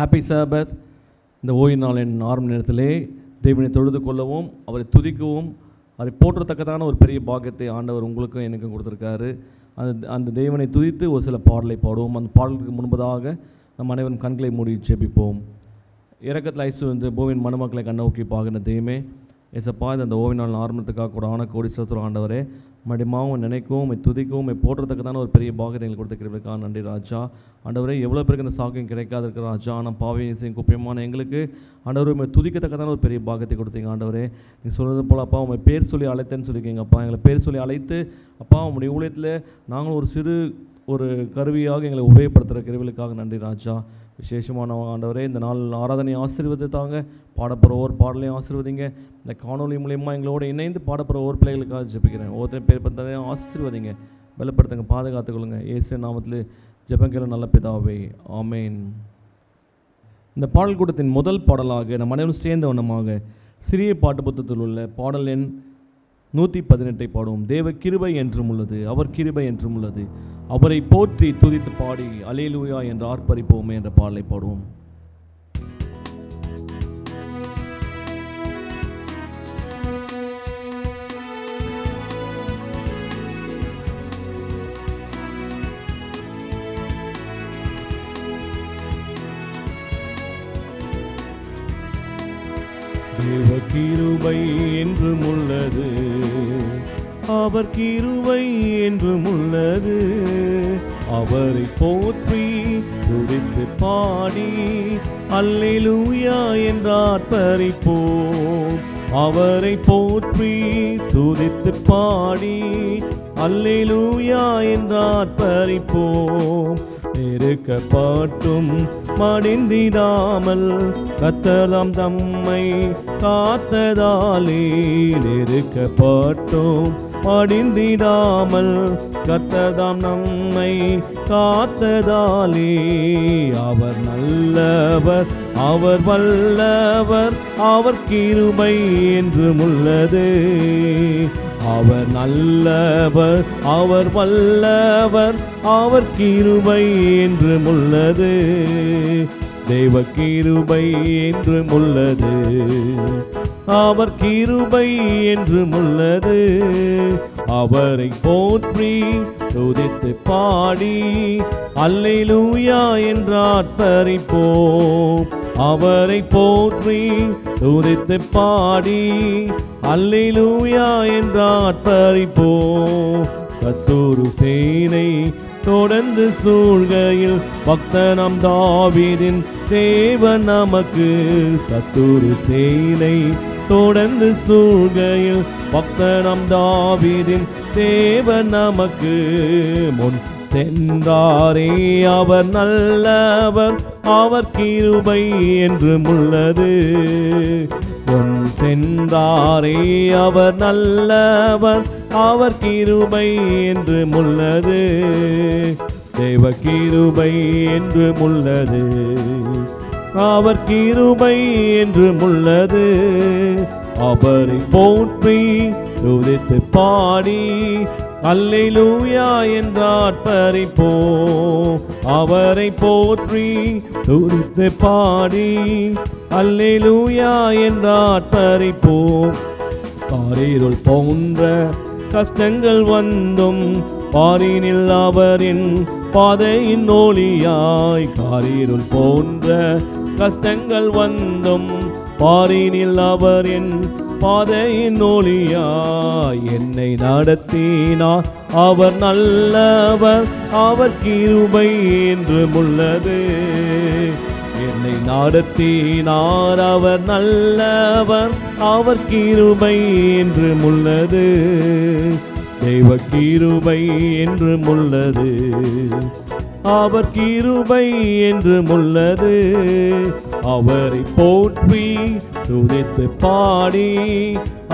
Happy சாபத். இந்த ஓய்வு நாளின் ஆரம்ப நேரத்திலே தேவனை தொழுது கொள்ளவும் அவரை துதிக்கவும் அவரை போற்றத்தக்கதான ஒரு பெரிய பாக்கியத்தை ஆண்டவர் உங்களுக்கும் எனக்கும் கொடுத்துருக்காரு. அந்த தேவனை துதித்து ஒரு சில பாடலை பாடுவோம். அந்த பாடலுக்கு முன்பதாக நம் அனைவரும் கண்களை மூடி ஜெபிப்போம். இரக்கத்தில் ஐசு பூமியின் மணமக்களை கண்ணோக்கி பார்க்கிற தெய்வமே, ஏசப்பா, இந்த ஓய்வு நாள் ஆரம்பத்துக்காக கூட கோடி ஸ்தோத்திரம் ஆண்டவரே. மடிமாவும் நினைக்கவும் துதிக்கவும் போடுறதுக்கு ஒரு பெரிய பாக்கியத்தை எங்களுக்கு கொடுத்துக்கிறதுக்காக நன்றி ராஜா. ஆண்டவரே, எவ்வளோ பேருக்கு இந்த சாக்கியம் கிடைக்காது இருக்கிற ராஜா, ஆனால் பாவியும் குப்பியமான எங்களுக்கு ஆண்டவரை துதிக்கத்தக்கதான ஒரு பெரிய பாக்கியத்தை கொடுத்தீங்க ஆண்டவரே. நீங்கள் சொல்கிறது போல் அப்பா, உங்கள் பேர் சொல்லி அழைத்தேன்னு சொல்லியிருக்கீங்க அப்பா. எங்களை பேர் சொல்லி அழைத்து அப்பா, உங்களுடைய ஊழியத்தில் நாங்களும் ஒரு சிறு கருவியாக எங்களை உபயோகப்படுத்துகிற கிருவிகளுக்காக நன்றி ராஜா. விசேஷமான ஆண்டவரே, இந்த நாள் ஆராதனை ஆசீர்வதித்து தாங்க. பாடப்படுற ஒவ்வொரு பாடலையும் ஆசீர்வதிங்க. இந்த காணொலி மூலயமா எங்களோட இணைந்து பாடப்படுற ஒவ்வொரு பிள்ளைகளுக்காக ஜெபிக்கிறேன். ஒவ்வொருத்தரும் பேர் பார்த்ததையும் ஆசீர்வதிங்க, பலப்படுத்துங்க, பாதுகாத்துக்கொள்ளுங்க. இயேசு நாமத்தில் ஜெபங்கிற நல்ல பிதாவே, ஆமேன். இந்த பாடல் கூட்டத்தின் முதல் பாடலாக நம் அனைவரும் சேர்ந்த வண்ணமாக சிறிய பாட்டு புத்தகத்தில் உள்ள பாடல் எண் 118 பாடுவோம். தேவ கிருபை என்றும் உள்ளது, அவர் கிருபை என்றும் உள்ளது, அவரை போற்றி துதித்து பாடி அல்லேலூயா என்று ஆர்ப்பரிப்போமே என்ற பாடலை பாடுவோம். தேவ கிருபை என்றும் உள்ளது, அவர் கிருபை என்றும் உள்ளது, அவரை போற்றி துதித்து பாடி அல்லேலூயா என்று ஆர்ப்பரிப்போம். அவரை போற்றி துதித்து பாடி அல்லேலூயா என்று ஆர்ப்பரிப்போம். நெருக்கப்பட்டும் மடிந்திடாமல் கர்த்தர் தம்மை காத்ததாலே, நெருக்கப்பட்டும் மடிந்திடாமல் கர்த்தர் நம்மை காத்ததாலே, அவர் நல்லவர், அவர் வல்லவர், அவர் கிருபை என்றும் உள்ளது. அவர் நல்லவர், அவர் வல்லவர், அவர் கிருபை என்றும் உள்ளது. தேவ கிருபை என்றும் உள்ளது, அவர் கிருபை என்றும் உள்ளது, அவரை போற்றி துதித்து பாடி அல்லேலூயா என்று ஆர்ப்பரிப்போம். அவரை போற்றி துதித்து பாடி அல்லேலூயா என்று ஆர்ப்பரிப்போம். சத்துரு சேனை தொடர்ந்து சூழ்கையில் பக்தனாம் தாவீதின் தேவன் நமக்கு, சத்துரு சேனை தொடர்ந்து சூழ்கையில் பக்தனாம் தாவீதின் தேவன் நமக்கு முன் சென்றாரே. அவர் நல்லவர், அவர் கிருபை என்றும் உள்ளது. முன் சென்றாரே, அவர் நல்லவர், அவர் கிருபை என்றும் உள்ளது. தேவ கிருபை என்றும் உள்ளது, அவர் கிருபை என்றும் உள்ளது, அவரை போற்றி துதித்து பாடி அல்லேலூயா என்று ஆர்ப்பரிப்போம். அவரை போற்றி துதித்து பாடி அல்லேலூயா என்று ஆர்ப்பரிப்போம். காரிருள் போன்ற கஷ்டங்கள் வந்தும் பாரினில் அவரின் பாதையின் ஒளியாய், காரிருள் போன்ற கஷ்டங்கள் வந்தும் பாரினில் அவரின் பாதையின் ஒளியாய், என்னை நடத்தினார் அவர் நல்லவர், அவர் கிருபை என்றும் உள்ளது. என்னை நடத்தினார் அவர் நல்லவர், அவர் கிருபை என்றும் உள்ளது. தெய்வ கிருபை என்றும் உள்ளது, அவர் கிருபை என்றும் உள்ளது, அவரை போற்றி துதித்து பாடி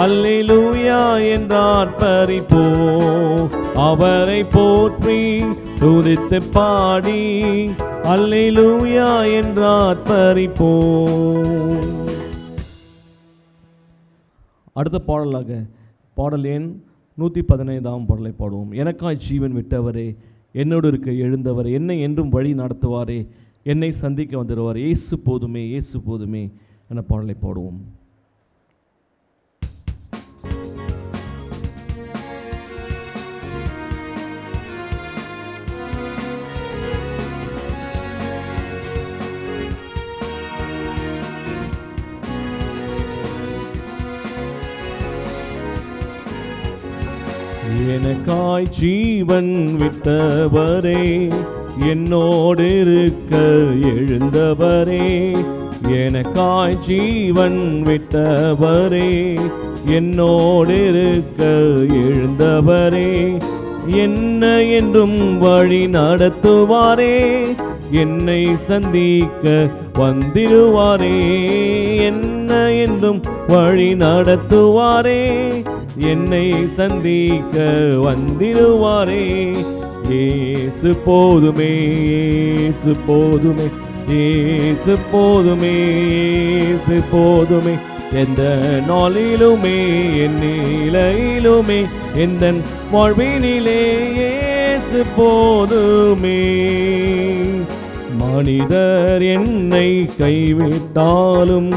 அல்லேலூயா என்று ஆர்ப்பரிப்போம். அவரை போற்றி துதித்து பாடி அல்லேலூயா என்று ஆர்ப்பரிப்போம். அடுத்த பாடலாக பாடல் எண் 115 பாடலை பாடுவோம். எனக்காய் ஜீவன் விட்டவரே, என்னோடு இருக்க எழுந்தவரே, என்னை என்றும் வழி நடத்துவாரே, என்னை சந்திக்க வந்துடுவார். இயேசு போதுமே, இயேசு போதுமே என பாடலை பாடுவோம். எனக்காய் ஜீவன் விட்டவரே, என்னோடு இருக்க எழுந்தவரே, எனக்காய் ஜீவன் விட்டவரே, என்னோடு இருக்க எழுந்தவரே, என்ன என்றும் வழி நடத்துவாரே, என்னை சந்திக்க வந்திடுவாரே, என்ன என்றும் வழி நடத்துவாரே, என்னை சந்திக்க வந்திடுவாரே. இயேசு போதுமே, இயேசு போதுமே, இயேசு போதுமே, இயேசு போதுமே, எந்த நாளிலுமே என் நிலையிலுமே எந்த வாழ்வினிலே இயேசு போதுமே. மனிதர் என்னை கைவிட்டாலும்,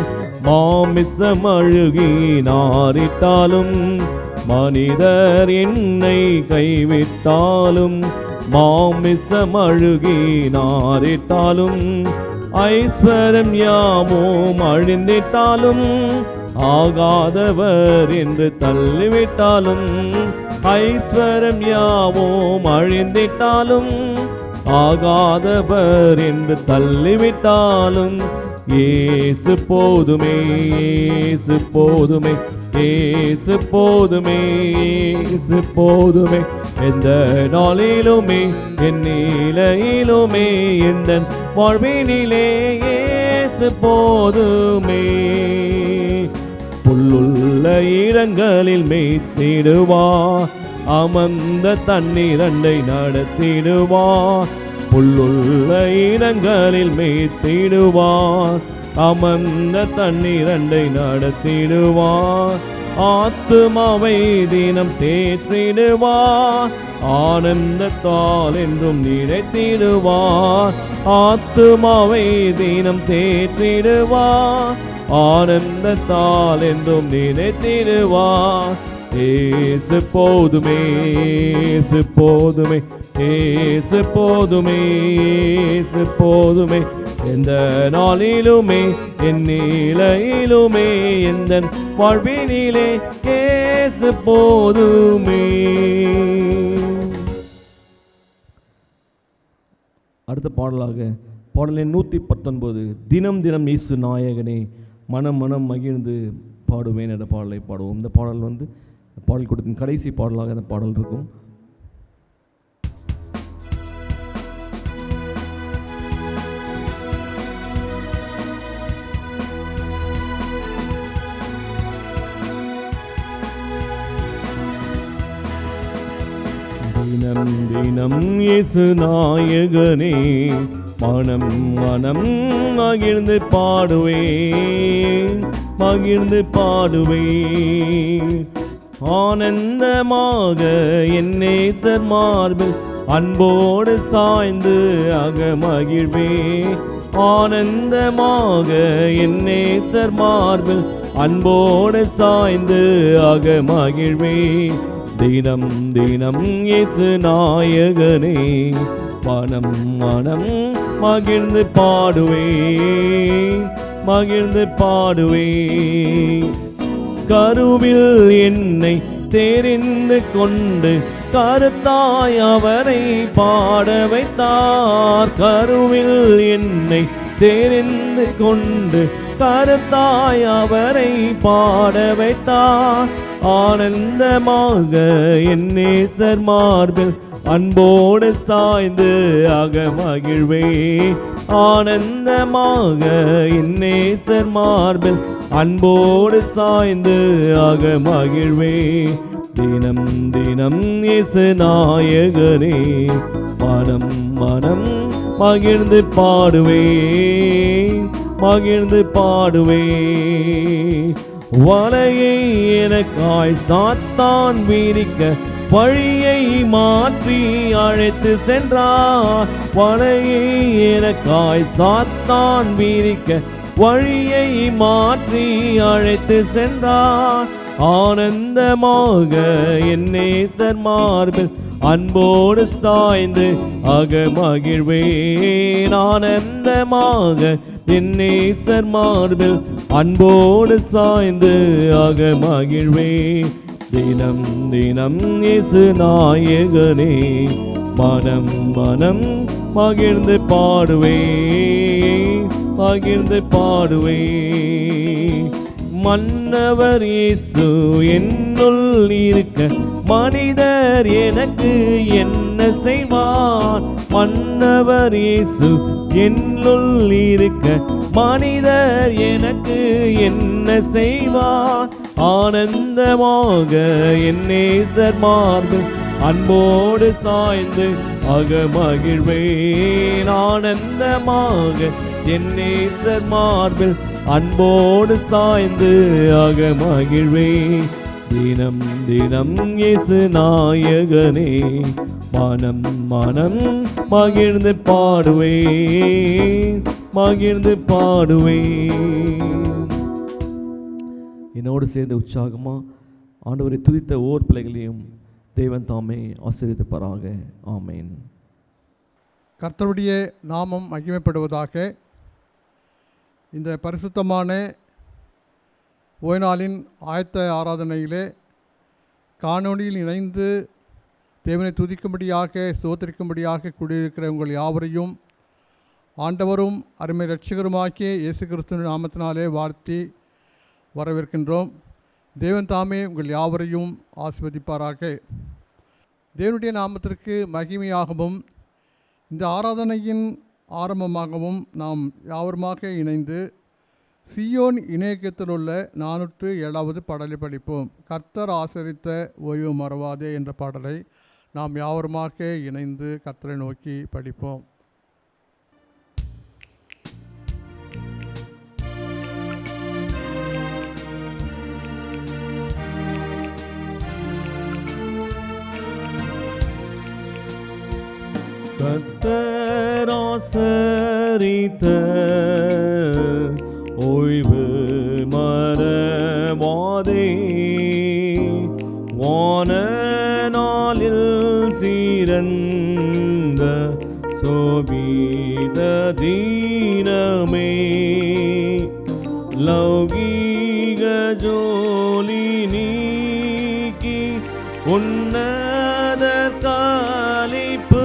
மாமிசம் அழுகி நாரிட்டாலும், மனிதர் என்னை கைவிட்டாலும், மாமிசம் அழுகி நாரிட்டாலும், ஐஸ்வர்யம் யாவும் அழிந்திட்டாலும், ஆகாதவர் என்று தள்ளிவிட்டாலும், ஐஸ்வர்யம் யாவும் அழிந்திட்டாலும், ஆகாதவர் என்று தள்ளிவிட்டாலும், இயேசு போதுமே, இயேசு போதுமே, இயேசு போதுமே, இயேசு போதுமே, எந்த நாளிலுமே என் நிலையிலுமே எந்த வாழ்வினிலே இயேசு போதுமே. புல்லுள்ள இடங்களில் மேய்த்திடுவார், அமர்ந்த தண்ணீரண்டை நடத்திடுவார், புல்லுள்ள இடங்களில் மேய்த்திடுவார், அமர்ந்த தண்ணீரண்டை நடத்திடுவார், ஆத்துமாவை தினம் தேற்றிடுவார், ஆனந்தத்தால் என்றும் நிறைத்திடுவார், ஆத்துமாவை தினம் தேற்றிடுவார், ஆனந்தத்தால் என்றும் நிறைத்திடுவார். இயேசு போதுமே, இயேசு போதுமே, இயேசு போதுமே, இயேசு போதுமே, எந்த நாளிலுமே என் நிலையிலுமே எந்த வாழ்வினிலே இயேசு போதுமே. அடுத்த பாடலாக பாடலின் 119, தினம் தினம் இயேசு நாயகனே மனம் மனம் மகிழ்ந்து பாடுவேன் என்ற பாடலை பாடுவோம். இந்த பாடல் பாடல் கொடுத்தின் கடைசி பாடலாக இந்த பாடல் இருக்கும். தினம் தினம் இயேசு நாயகனே மனம் மனம் மகிழ்ந்து பாடுவேன், மகிழ்ந்து பாடுவேன், ஆனந்தமாக என் நேசர் மார்பில் அன்போடு சாய்ந்து அகமகிழ்வேன், ஆனந்தமாக என் நேசர் மார்பில் அன்போடு சாய்ந்து அகமகிழ்வேன். தினம் தினம் இயேசு நாயகனே மனம் மனம் மகிழ்ந்து பாடுவேன், மகிழ்ந்து பாடுவேன், கருவில் என்னை தெரிந்து கொண்டு கருத்தாய் அவரை பாட வைத்தார், கருவில் என்னை தெரிந்து கொண்டு கருத்தாய் அவரை பாட வைத்தார், ஆனந்தமாக என் நேசர் மார்பில் அன்போடு சாய்ந்து அகமகிழ்வேன், ஆனந்தமாக என் நேசர் மார்பில் அன்போடு சாய்ந்து அகமகிழ்வேன். தினம் தினம் இயேசு நாயகனே மனம் மனம் மகிழ்ந்து பாடுவேன், மகிழ்ந்து பாடுவேன், வலையை எனக்காய் சாத்தான் விரிக்க வழியை மாற்றி அழைத்து சென்றார். வலையை எனக்காய் சாத்தான் வீரிக்க வழியை மாற்றி அழைத்து சென்றார். ஆனந்தமாக என் நேசர் மார்பில் அன்போடு சாய்ந்து அகமகிழ்வேன். ஆனந்தமாக என் நேசர் மார்பில் அன்போடு சாய்ந்து அகமகிழ்வேன். தினம் தினம் இயேசு நாயகனே மனம் மனம் மகிழ்ந்து பாடுவேன், மகிழ்ந்து பாடுவேன். மன்னவர் இயேசு என்னுள் இருக்க மனிதர் எனக்கு என்ன செய்வார்? மன்னவர் இயேசு என்னுள் இருக்க மனிதர் எனக்கு என்ன செய்வார்? ஆனந்தமாக என் நேசர் மார்பில் அன்போடு சாய்ந்து அகமகிழ்வேன். ஆனந்தமாக என் நேசர் மார்பில் அன்போடு சாய்ந்து அகமகிழ்வேன். தினம் தினம் இயேசு நாயகனே மனம் மனம் மகிழ்ந்து பாடுவேன், மகிழ்ந்து பாடுவேன். என்னோடு சேர்ந்து உற்சாகமா ஆண்டவரை துதித்த ஓர் பிள்ளைகளையும் தேவன் தாமே ஆசீர்வதிப்பாராக. ஆமேன். கர்த்தருடைய நாமம் மகிமைப்படுவதாக. இந்த பரிசுத்தமான ஓய்நாளின் ஆயத்த ஆராதனையிலே காணொளியில் இணைந்து தேவனை துதிக்கும்படியாக ஸ்தோத்திரிக்கும்படியாக கூடியிருக்கிற உங்கள் யாவரையும் ஆண்டவரும் அருமை இரட்சகருமாக்கிய இயேசு கிறிஸ்துவின் நாமத்தினாலே வாழ்த்தி வரவேற்கின்றோம். தேவன் தாமே உங்கள் யாவரையும் ஆசீர்வதிப்பாராக. தேவனுடைய நாமத்திற்கு மகிமையாகவும் இந்த ஆராதனையின் ஆரம்பமாகவும் நாம் யாவருமாக இணைந்து சியோன் இணையத்தில் உள்ள 407வது பாடலை படிப்போம். கர்த்தர் ஆசரித்த ஓய்வு மறவாதே என்ற பாடலை நாம் யாவருமாக இணைந்து கர்த்தரை நோக்கி படிப்போம். கர்த்தர் ஆசரித்த ஓய்வு மறவாதே, வான நாளில் சிறந்த சோபித தீனமே, லௌகீக ஜோலி நீக்கி உன்னதர் காலிப்பு,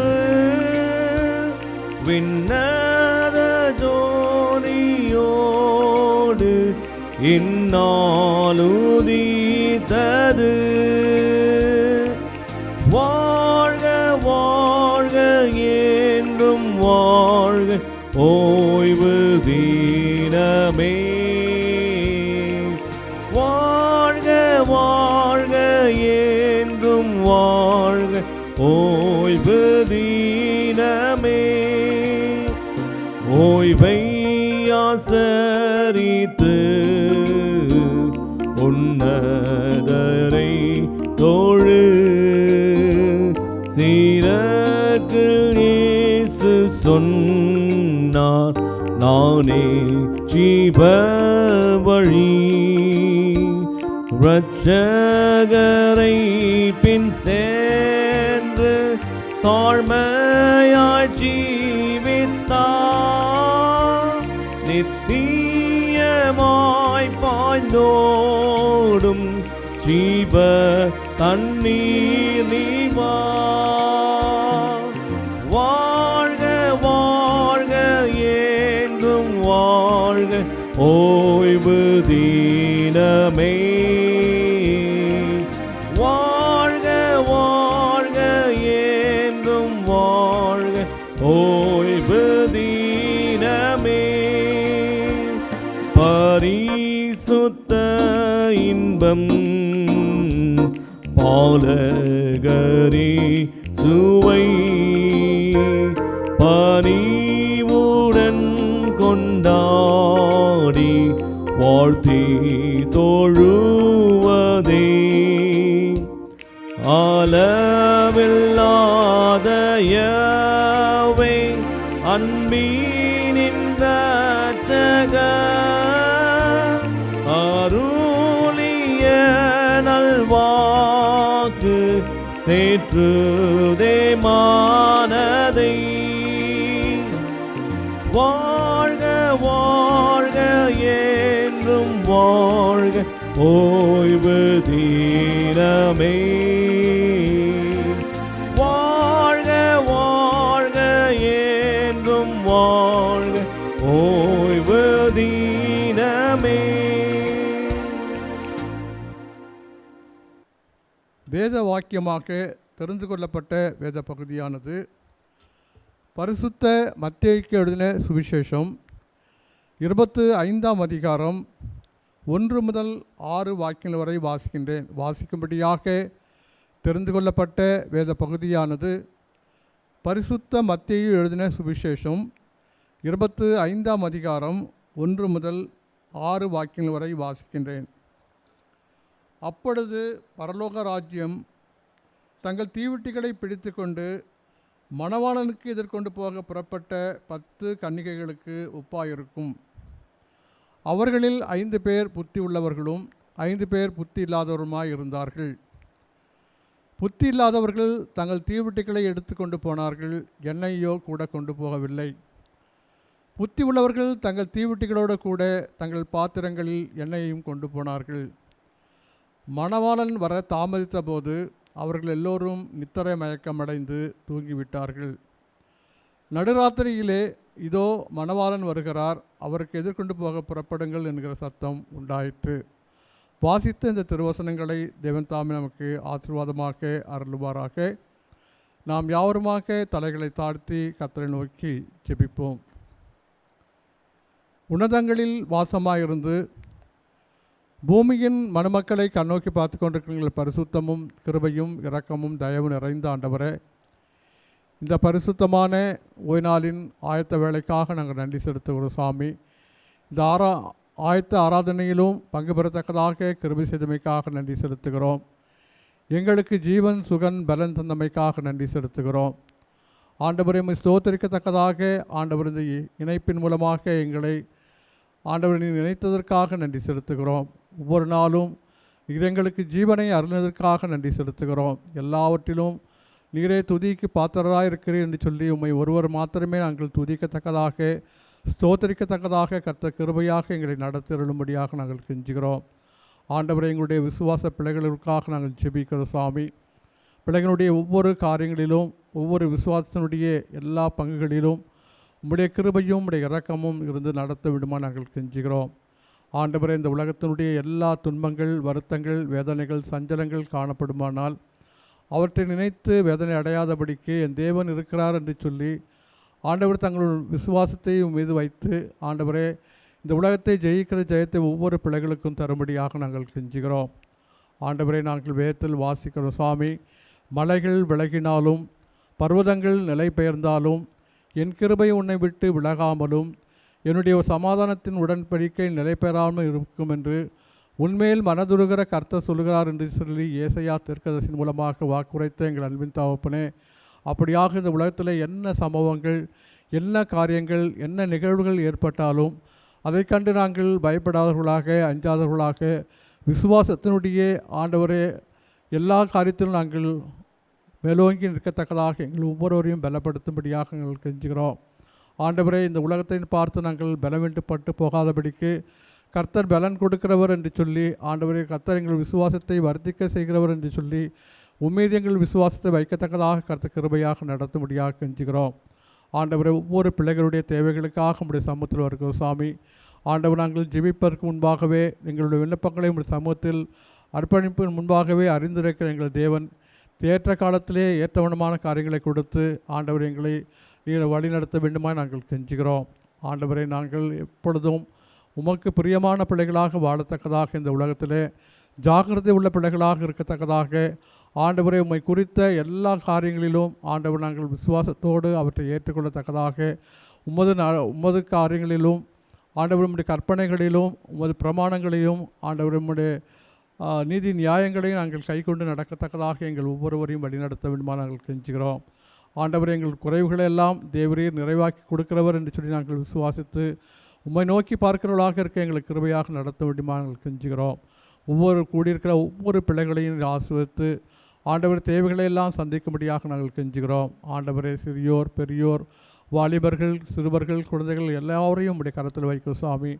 விண்ணத ஜோனியோடு இந்நாளுதித்தது. வாழ்க வாழ்க என்றும் வாழ்க ஓய்வு தினமே, வாழ்க வாழ்க என்றும் வாழ்க ஓய்வு தினமே. ஓய்வை ஆசரித்து உன்னதரை தோழு, சீரர்கள் இயேசு சொன்னார் நானே ஜீவ வழி, இரட்சகரை பின் சென்று தாழ்மையாய் ஜீவித்தார், நித்தியமாய் பாய்ந்தோடும் ஜீவ தண்ணீர் நீவா. வாழ்க வாழ்க என்றும் வாழ்க ஓய்வு தினமே, வாழ்க வாழ்க என்றும் வாழ்க ஓய்வு தினமே. பரிசுத்த இன்பம் பாலகரே சுவை, பணிவுடன் கொண்டாடி வாழ்த்தி தொழுவதே, அளவில்லாத யெகோவே அன்பினின் இரட்சகர் அருளிய நல்வாக்கு தேற்றுதே மானதை வாழ்க வாழ்க என்றும் வாழ்க ஓய்வு தீனமே வாழ்க வாழ்க என்றும் வாழ்க ஓய்வு தீனமே. வேத வாக்கியமாக தெரிந்து கொள்ளப்பட்ட வேத பகுதியானது பரிசுத்த மத்தேயுக்கு எழுதின சுவிசேஷம் 25ஆம் அதிகாரம் 1 முதல் 6 வாக்கியங்கள் வரை வாசிக்கும்படியாக தெரிந்து கொள்ளப்பட்ட வேத பகுதியானது பரிசுத்த மத்தேயு எழுதின சுவிசேஷம் 25ஆம் அதிகாரம் 1 முதல் 6 வாக்கியங்கள் வரை வாசிக்கின்றேன். அப்பொழுது பரலோக ராஜ்யம் தங்கள் தீவெட்டிகளை பிடித்து கொண்டு மணவாளனுக்கு எதிர்கொண்டு போக புறப்பட்ட 10 கன்னிகைகளுக்கு ஒப்பாயிருக்கும். அவர்களில் 5 பேர் புத்தி உள்ளவர்களும் 5 பேர் புத்தி இல்லாதவருமாய் இருந்தார்கள். புத்தி இல்லாதவர்கள் தங்கள் தீவெட்டிகளை எடுத்து கொண்டு போனார்கள், எண்ணெயோ கூட கொண்டு போகவில்லை. புத்தி உள்ளவர்கள் தங்கள் தீவெட்டிகளோடு கூட தங்கள் பாத்திரங்களில் எண்ணெயையும் கொண்டு போனார்கள். மணவாளன் வர தாமதித்த போது அவர்கள் எல்லோரும் நித்திரை மயக்கமடைந்து தூங்கிவிட்டார்கள். நடுராத்திரியிலே இதோ மணவாளன் வருகிறார், அவருக்கு எதிர்கொண்டு போக புறப்படுங்கள் என்கிற சத்தம் உண்டாயிற்று. வாசித்த இந்த திருவசனங்களை தேவன் தாமே நமக்கு ஆசீர்வாதமாக அருளுவாராக. நாம் யாவருமாக தலைகளை தாழ்த்தி கர்த்தரை நோக்கி ஜெபிப்போம். உன்னதங்களில் வாசமாயிருந்து பூமியின் மணமக்களை கண்ணோக்கி பார்த்து கொண்டிருக்கிற பரிசுத்தமும் கிருபையும் இரக்கமும் தயவு நிறைந்த ஆண்டவரே, இந்த பரிசுத்தமான ஓய்நாளின் ஆயத்த வேலைக்காக நாங்கள் நன்றி செலுத்துகிறோம் சுவாமி. இந்த ஆயத்த ஆராதனையிலும் பங்கு பெறத்தக்கதாக கிருபை செய்தமைக்காக நன்றி செலுத்துகிறோம். எங்களுக்கு ஜீவன் சுகன் பலன் தந்தமைக்காக நன்றி செலுத்துகிறோம். ஆண்டவரை ஸ்தோத்தரிக்கத்தக்கதாக ஆண்டவர் இந்த இணைப்பின் மூலமாக எங்களை ஆண்டவரை நினைத்ததற்காக நன்றி செலுத்துகிறோம். ஒவ்வொரு நாளும் நீர் எங்களுக்கு ஜீவனை அருளினதற்காக நன்றி செலுத்துகிறோம். எல்லாவற்றிலும் நீரே துதிக்கு பாத்திரராக இருக்கிறீர் என்று சொல்லி உம்மை ஒருவர் மாத்திரமே நாங்கள் துதிக்கத்தக்கதாக ஸ்தோத்தரிக்கத்தக்கதாக கர்த்தர் கிருபையாக எங்களை நடத்திருளும்படியாக நாங்கள் கெஞ்சுகிறோம். ஆண்டவரை எங்களுடைய விசுவாச பிள்ளைகளுக்காக நாங்கள் ஜெபிக்கிறோம் சுவாமி. பிள்ளைகளுடைய ஒவ்வொரு காரியங்களிலும் ஒவ்வொரு விசுவாசத்தினுடைய எல்லா பங்குகளிலும் உம்முடைய கிருபையும் உம்முடைய இரக்கமும் இருந்து நடத்த விடுமா நாங்கள் கெஞ்சுகிறோம். ஆண்டவரே, இந்த உலகத்தினுடைய எல்லா துன்பங்கள் வருத்தங்கள் வேதனைகள் சஞ்சலங்கள் காணப்படுமானால் அவற்றை நினைத்து வேதனை அடையாதபடிக்கு என் தேவன் இருக்கிறார் என்று சொல்லி ஆண்டவர் தங்கள் விசுவாசத்தை மீது வைத்து ஆண்டவரே இந்த உலகத்தை ஜெயிக்கிற ஜெயத்தை ஒவ்வொரு பிள்ளைகளுக்கும் தரும்படியாக நாங்கள் கெஞ்சுகிறோம். ஆண்டவரை நாங்கள் வேதத்தில் வாசிக்கிறோம் சுவாமி. மலைகள் விலகினாலும் பர்வதங்கள் நிலை பெயர்ந்தாலும் என் கிருபை உன்னை விட்டு விலகாமலும் என்னுடைய சமாதானத்தின் உடன்படிக்கை நிலை பெறாமல் இருக்கும் என்று உன்மேல் மனதுருகிற கர்த்தர் சொல்கிறார் என்று சொல்லி ஏசையா தீர்க்கதரிசியின் மூலமாக வாக்குரைத்த எங்கள் அன்பின் தகப்பனே, அப்படியாக இந்த உலகத்தில் என்ன சம்பவங்கள் என்ன காரியங்கள் என்ன நிகழ்வுகள் ஏற்பட்டாலும் அதை கண்டு நாங்கள் பயப்படாதவர்களாக அஞ்சாதவர்களாக விசுவாசத்தினுடைய ஆண்டவரே எல்லா காரியத்திலும் நாங்கள் மேலோங்கி நிற்கத்தக்கதாக எங்கள் ஒவ்வொருவரையும் பலப்படுத்தும்படியாக நாங்கள் கெஞ்சுகிறோம். ஆண்டவரே, இந்த உலகத்தை பார்த்து நாங்கள் பலவீனப்பட்டு போகாதபடிக்கு கர்த்தர் பலன் கொடுக்கிறவர் என்று சொல்லி ஆண்டவரே கர்த்தர் எங்கள் விசுவாசத்தை வர்த்திக்க செய்கிறவர் என்று சொல்லி உம்மீது எங்கள் விசுவாசத்தை வைக்கத்தக்கதாக கர்த்தர் கிருபையாக நடத்தும்படியாக கெஞ்சுகிறோம். ஆண்டவரை ஒவ்வொரு பிள்ளைகளுடைய தேவைகளுக்காக உங்களுடைய சமூகத்தில் வருகிறோம் சுவாமி. ஆண்டவர் நாங்கள் ஜெபிப்பதற்கு முன்பாகவே எங்களுடைய விண்ணப்பங்களை உங்களுடைய சமூகத்தில் அர்ப்பணிப்பின் முன்பாகவே அறிந்திருக்கிற எங்கள் தேவன் ஏற்ற காலத்திலே ஏற்றவனமான காரியங்களை கொடுத்து ஆண்டவர் எங்களை நீர் வழி நடத்த வேண்டுமா நாங்கள் கெஞ்சுகிறோம். ஆண்டவரை நாங்கள் எப்பொழுதும் உமக்கு பிரியமான பிள்ளைகளாக வாழத்தக்கதாக இந்த உலகத்திலே ஜாக்கிரதை உள்ள பிள்ளைகளாக இருக்கத்தக்கதாக ஆண்டவரை உம்மை குறித்த எல்லா காரியங்களிலும் ஆண்டவர் நாங்கள் விசுவாசத்தோடு அவற்றை ஏற்றுக்கொள்ளத்தக்கதாக உமது காரியங்களிலும் ஆண்டவர் உம்முடைய கற்பனைகளிலும் உமது பிரமாணங்களையும் ஆண்டவர் உம்முடைய நீதி நியாயங்களையும் நாங்கள் கைக்கொண்டு நடக்கத்தக்கதாக எங்கள் ஒவ்வொருவரையும் வழிநடத்த வேண்டுமா நாங்கள் கெஞ்சுகிறோம். ஆண்டவரே, எங்கள் குறைவுகளை எல்லாம் தேவரீர் நிறைவாக்கி கொடுக்கிறவர் என்று சொல்லி நாங்கள் விசுவாசித்து உம்மை நோக்கி பார்க்கிறவர்களாக இருக்க எங்களுக்கு கிருபையாக நடத்த வேண்டுமா நாங்கள் கெஞ்சுகிறோம். ஒவ்வொரு கூடியிருக்கிற ஒவ்வொரு பிள்ளைகளையும் ஆசீர்வதித்து ஆண்டவர் தேவைகளை எல்லாம் சந்திக்கும்படியாக நாங்கள் கெஞ்சுகிறோம். ஆண்டவரே, சிறியோர் பெரியோர் வாலிபர்கள் சிறுவர்கள் குழந்தைகள் எல்லாரையும் உடைய கரத்தில் வைக்கும் சுவாமி.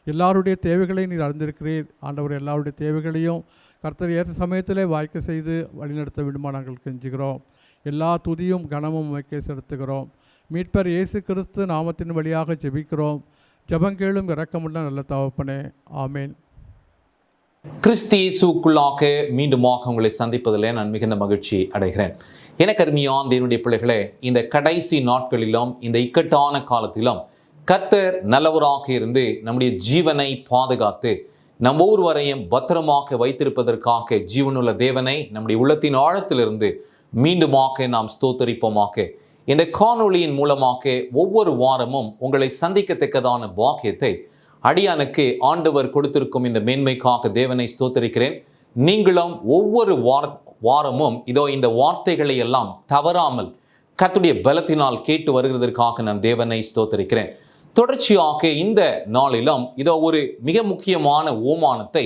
எல்லாருடைய தேவைகளை நீர் அறிந்திருக்கிறீர். ஆண்டவர் எல்லாருடைய தேவைகளையும் கர்த்தர் ஏற்ற சமயத்திலே வாய்க்க செய்து வழிநடத்த வேண்டுமா நாங்கள் கெஞ்சுகிறோம். எல்லா துதியும் கனமும் உமக்கே செலுத்துகிறோம். மீட்பர் இயேசு கிறிஸ்து நாமத்தின் வழியாக ஜெபிக்கிறோம். ஜெபங்கேளும் இரக்கமுள்ள நல்ல தகப்பனே, ஆமேன். கிறிஸ்து இயேசுவுக்குள்ளாக மீண்டுமாக உங்களை சந்திப்பதில் நான் மிகுந்த மகிழ்ச்சி அடைகிறேன். எனக்கு அருமையான தேவனுடைய பிள்ளைகளே, இந்த கடைசி நாட்களிலும் இந்த இக்கட்டான காலத்திலும் கர்த்தர் நல்லவராக இருந்து நம்முடைய ஜீவனை பாதுகாத்து நம் ஒவ்வொருவரையும் பத்திரமாக வைத்திருப்பதற்காக ஜீவனுள்ள தேவனை நம்முடைய உள்ளத்தின் ஆழத்திலிருந்து மீண்டுமாக நாம் ஸ்தோத்தரிப்போமாக. இந்த காணொளியின் மூலமாக ஒவ்வொரு வாரமும் உங்களை சந்திக்கத்தக்கதான பாக்கியத்தை அடியானுக்கு ஆண்டவர் கொடுத்திருக்கும் இந்த மேன்மைக்காக தேவனை ஸ்தோத்தரிக்கிறேன். நீங்களும் ஒவ்வொரு வாரமும் இதோ இந்த வார்த்தைகளை எல்லாம் தவறாமல் கர்த்தருடைய பலத்தினால் கேட்டு வருகிறதற்காக நான் தேவனை ஸ்தோத்தரிக்கிறேன். தொடர்ச்சியாக இந்த நாளிலும் இதோ ஒரு மிக முக்கியமான ஓமானத்தை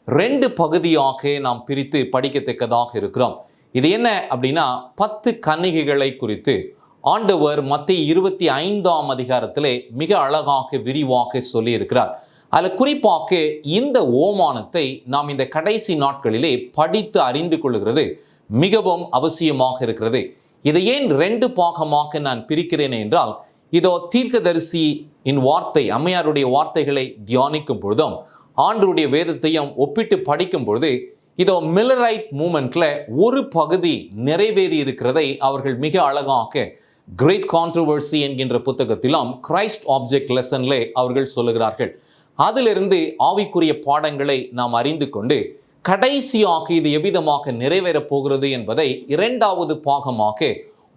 2 பகுதியாக நாம் பிரித்து படிக்கத்தக்கதாக இருக்கிறோம். இது என்ன அப்படின்னா, 10 கன்னிகைகளை குறித்து ஆண்டவர் மத்தேயு 25ஆம் அதிகாரத்திலே மிக அழகாக விரிவாக சொல்லி இருக்கிறார். அதில் குறிப்பாக இந்த ஓமானத்தை நாம் இந்த கடைசி நாட்களிலே படித்து அறிந்து கொள்கிறது மிகவும் அவசியமாக இருக்கிறது. இதை ஏன் 2 பாகமாக நான் பிரிக்கிறேன் என்றால், இதோ தீர்க்கதரிசியின் வார்த்தை, அம்மையாருடைய வார்த்தைகளை தியானிக்கும் பொழுதும் ஆண்டவருடைய வேதத்தையும் ஒப்பிட்டு படிக்கும் பொழுது இதோ மில்லரைட் மூமெண்ட்ல ஒரு பகுதி நிறைவேறி இருக்கிறதை அவர்கள் மிக அழகாக கிரேட் கான்ட்ரோவர்சி என்கின்ற புத்தகத்திலும் கிரைஸ்ட் ஆப்ஜெக்ட் லெசன்லே அவர்கள் சொல்லுகிறார்கள். அதிலிருந்து ஆவிக்குரிய பாடங்களை நாம் அறிந்து கொண்டு கடைசியாக இது எவ்விதமாக நிறைவேறப் போகிறது என்பதை 2வது பாகமாக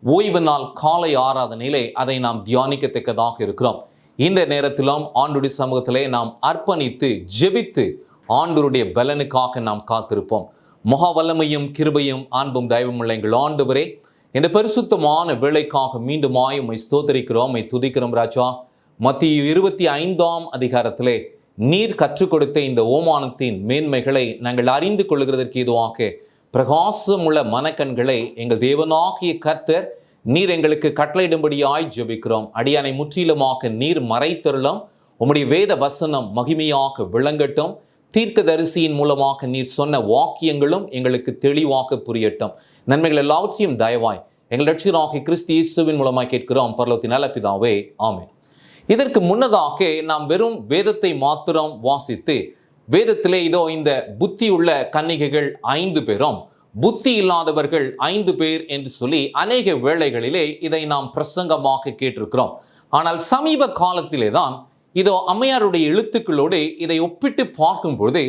ஓய்வு நாள் காலை ஆராதனையிலே அதை நாம் தியானிக்கத்தக்கதாக இருக்கிறோம். இந்த நேரத்திலும் ஆண்டவருடைய சமூகத்திலே நாம் அர்ப்பணித்து ஜெபித்து ஆண்டவருடைய பலனுக்காக நாம் காத்திருப்போம். மகா வல்லமையும் கிருபையும் அன்பும் தயவும் உள்ள எங்கள் ஆண்டவரே, இந்த பரிசுத்தமான வேளைக்காக மீண்டுமாய் உம்மை ஸ்தோத்தரிக்கிறோம், உம்மை துதிக்கிறோம் ராஜா. மத்தேயு 25ஆம் அதிகாரத்திலே நீர் கற்றுக் கொடுத்த இந்த ஓமானத்தின் மேன்மைகளை நாங்கள் அறிந்து கொள்ளுகிறதற்கு இதுவாக பிரகாசமுள்ள மனக்கண்களை எங்கள் தேவனாகிய கர்த்தர் நீர் எங்களுக்கு கட்டளையிடும்படியாய் ஜெபிக்கிறோம். அடியானை முற்றிலுமாக நீர் மறைத்தருளும். உம்முடைய வேத வசனம் மகிமையாக விளங்கட்டும். தீர்க்கதரிசியின் மூலமாக நீர் சொன்ன வாக்கியங்களும் எங்களுக்கு தெளிவாக புரியட்டும். நன்மைகள் எல்லாவற்றையும் தயவாய் எங்கள் ரட்சகராகிய கிறிஸ்து இயேசுவின் மூலமாய் கேட்கிறோம் பரலோகத்தின் நல்ல பிதாவே, ஆமென். இதற்கு முன்னதாக நாம் வெறும் வேதத்தை மாத்திரம் வாசித்து வேதத்திலே இதோ இந்த புத்தி உள்ள கன்னிகைகள் 5 பேரும் புத்தி இல்லாதவர்கள் 5 பேர் என்று சொல்லி அநேக வேளைகளிலே இதை நாம் பிரசங்கமாக கேட்டிருக்கிறோம். ஆனால் சமீப காலத்திலே தான் இதோ அம்மையாருடைய எழுத்துக்களோடு இதை ஒப்பிட்டு பார்க்கும்பொழுது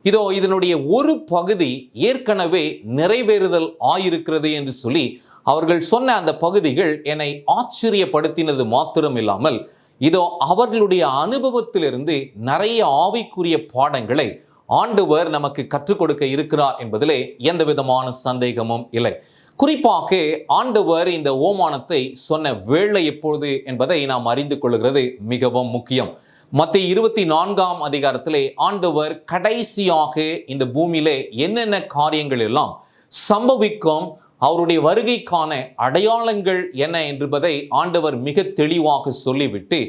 இதோ இதனுடைய ஒரு பகுதி ஏற்கனவே நிறைவேறுதல் ஆயிருக்கிறது என்று சொல்லி அவர்கள் சொன்ன அந்த பகுதிகள் என்னை ஆச்சரியப்படுத்தினது மாத்திரம் இல்லாமல் இதோ அவர்களுடைய அனுபவத்திலிருந்து நிறைய ஆவிக்குரிய பாடங்களை ஆண்டவர் நமக்கு கற்றுக் கொடுக்க இருக்கிறார் என்பதிலே எந்த விதமான சந்தேகமும் இல்லை. குறிப்பாக ஆண்டவர் இந்த ஓமானத்தை சொன்ன வேளை எப்பொழுது என்பதை நாம் அறிந்து கொள்கிறது மிகவும் முக்கியம். மத்தேயு 24ஆம் அதிகாரத்திலே ஆண்டவர் கடைசியாக இந்த பூமியிலே என்னென்ன காரியங்கள் எல்லாம் சம்பவிக்கும், அவருடைய வருகைக்கான அடையாளங்கள் என்ன என்பதை ஆண்டவர் மிக தெளிவாக சொல்லிவிட்டு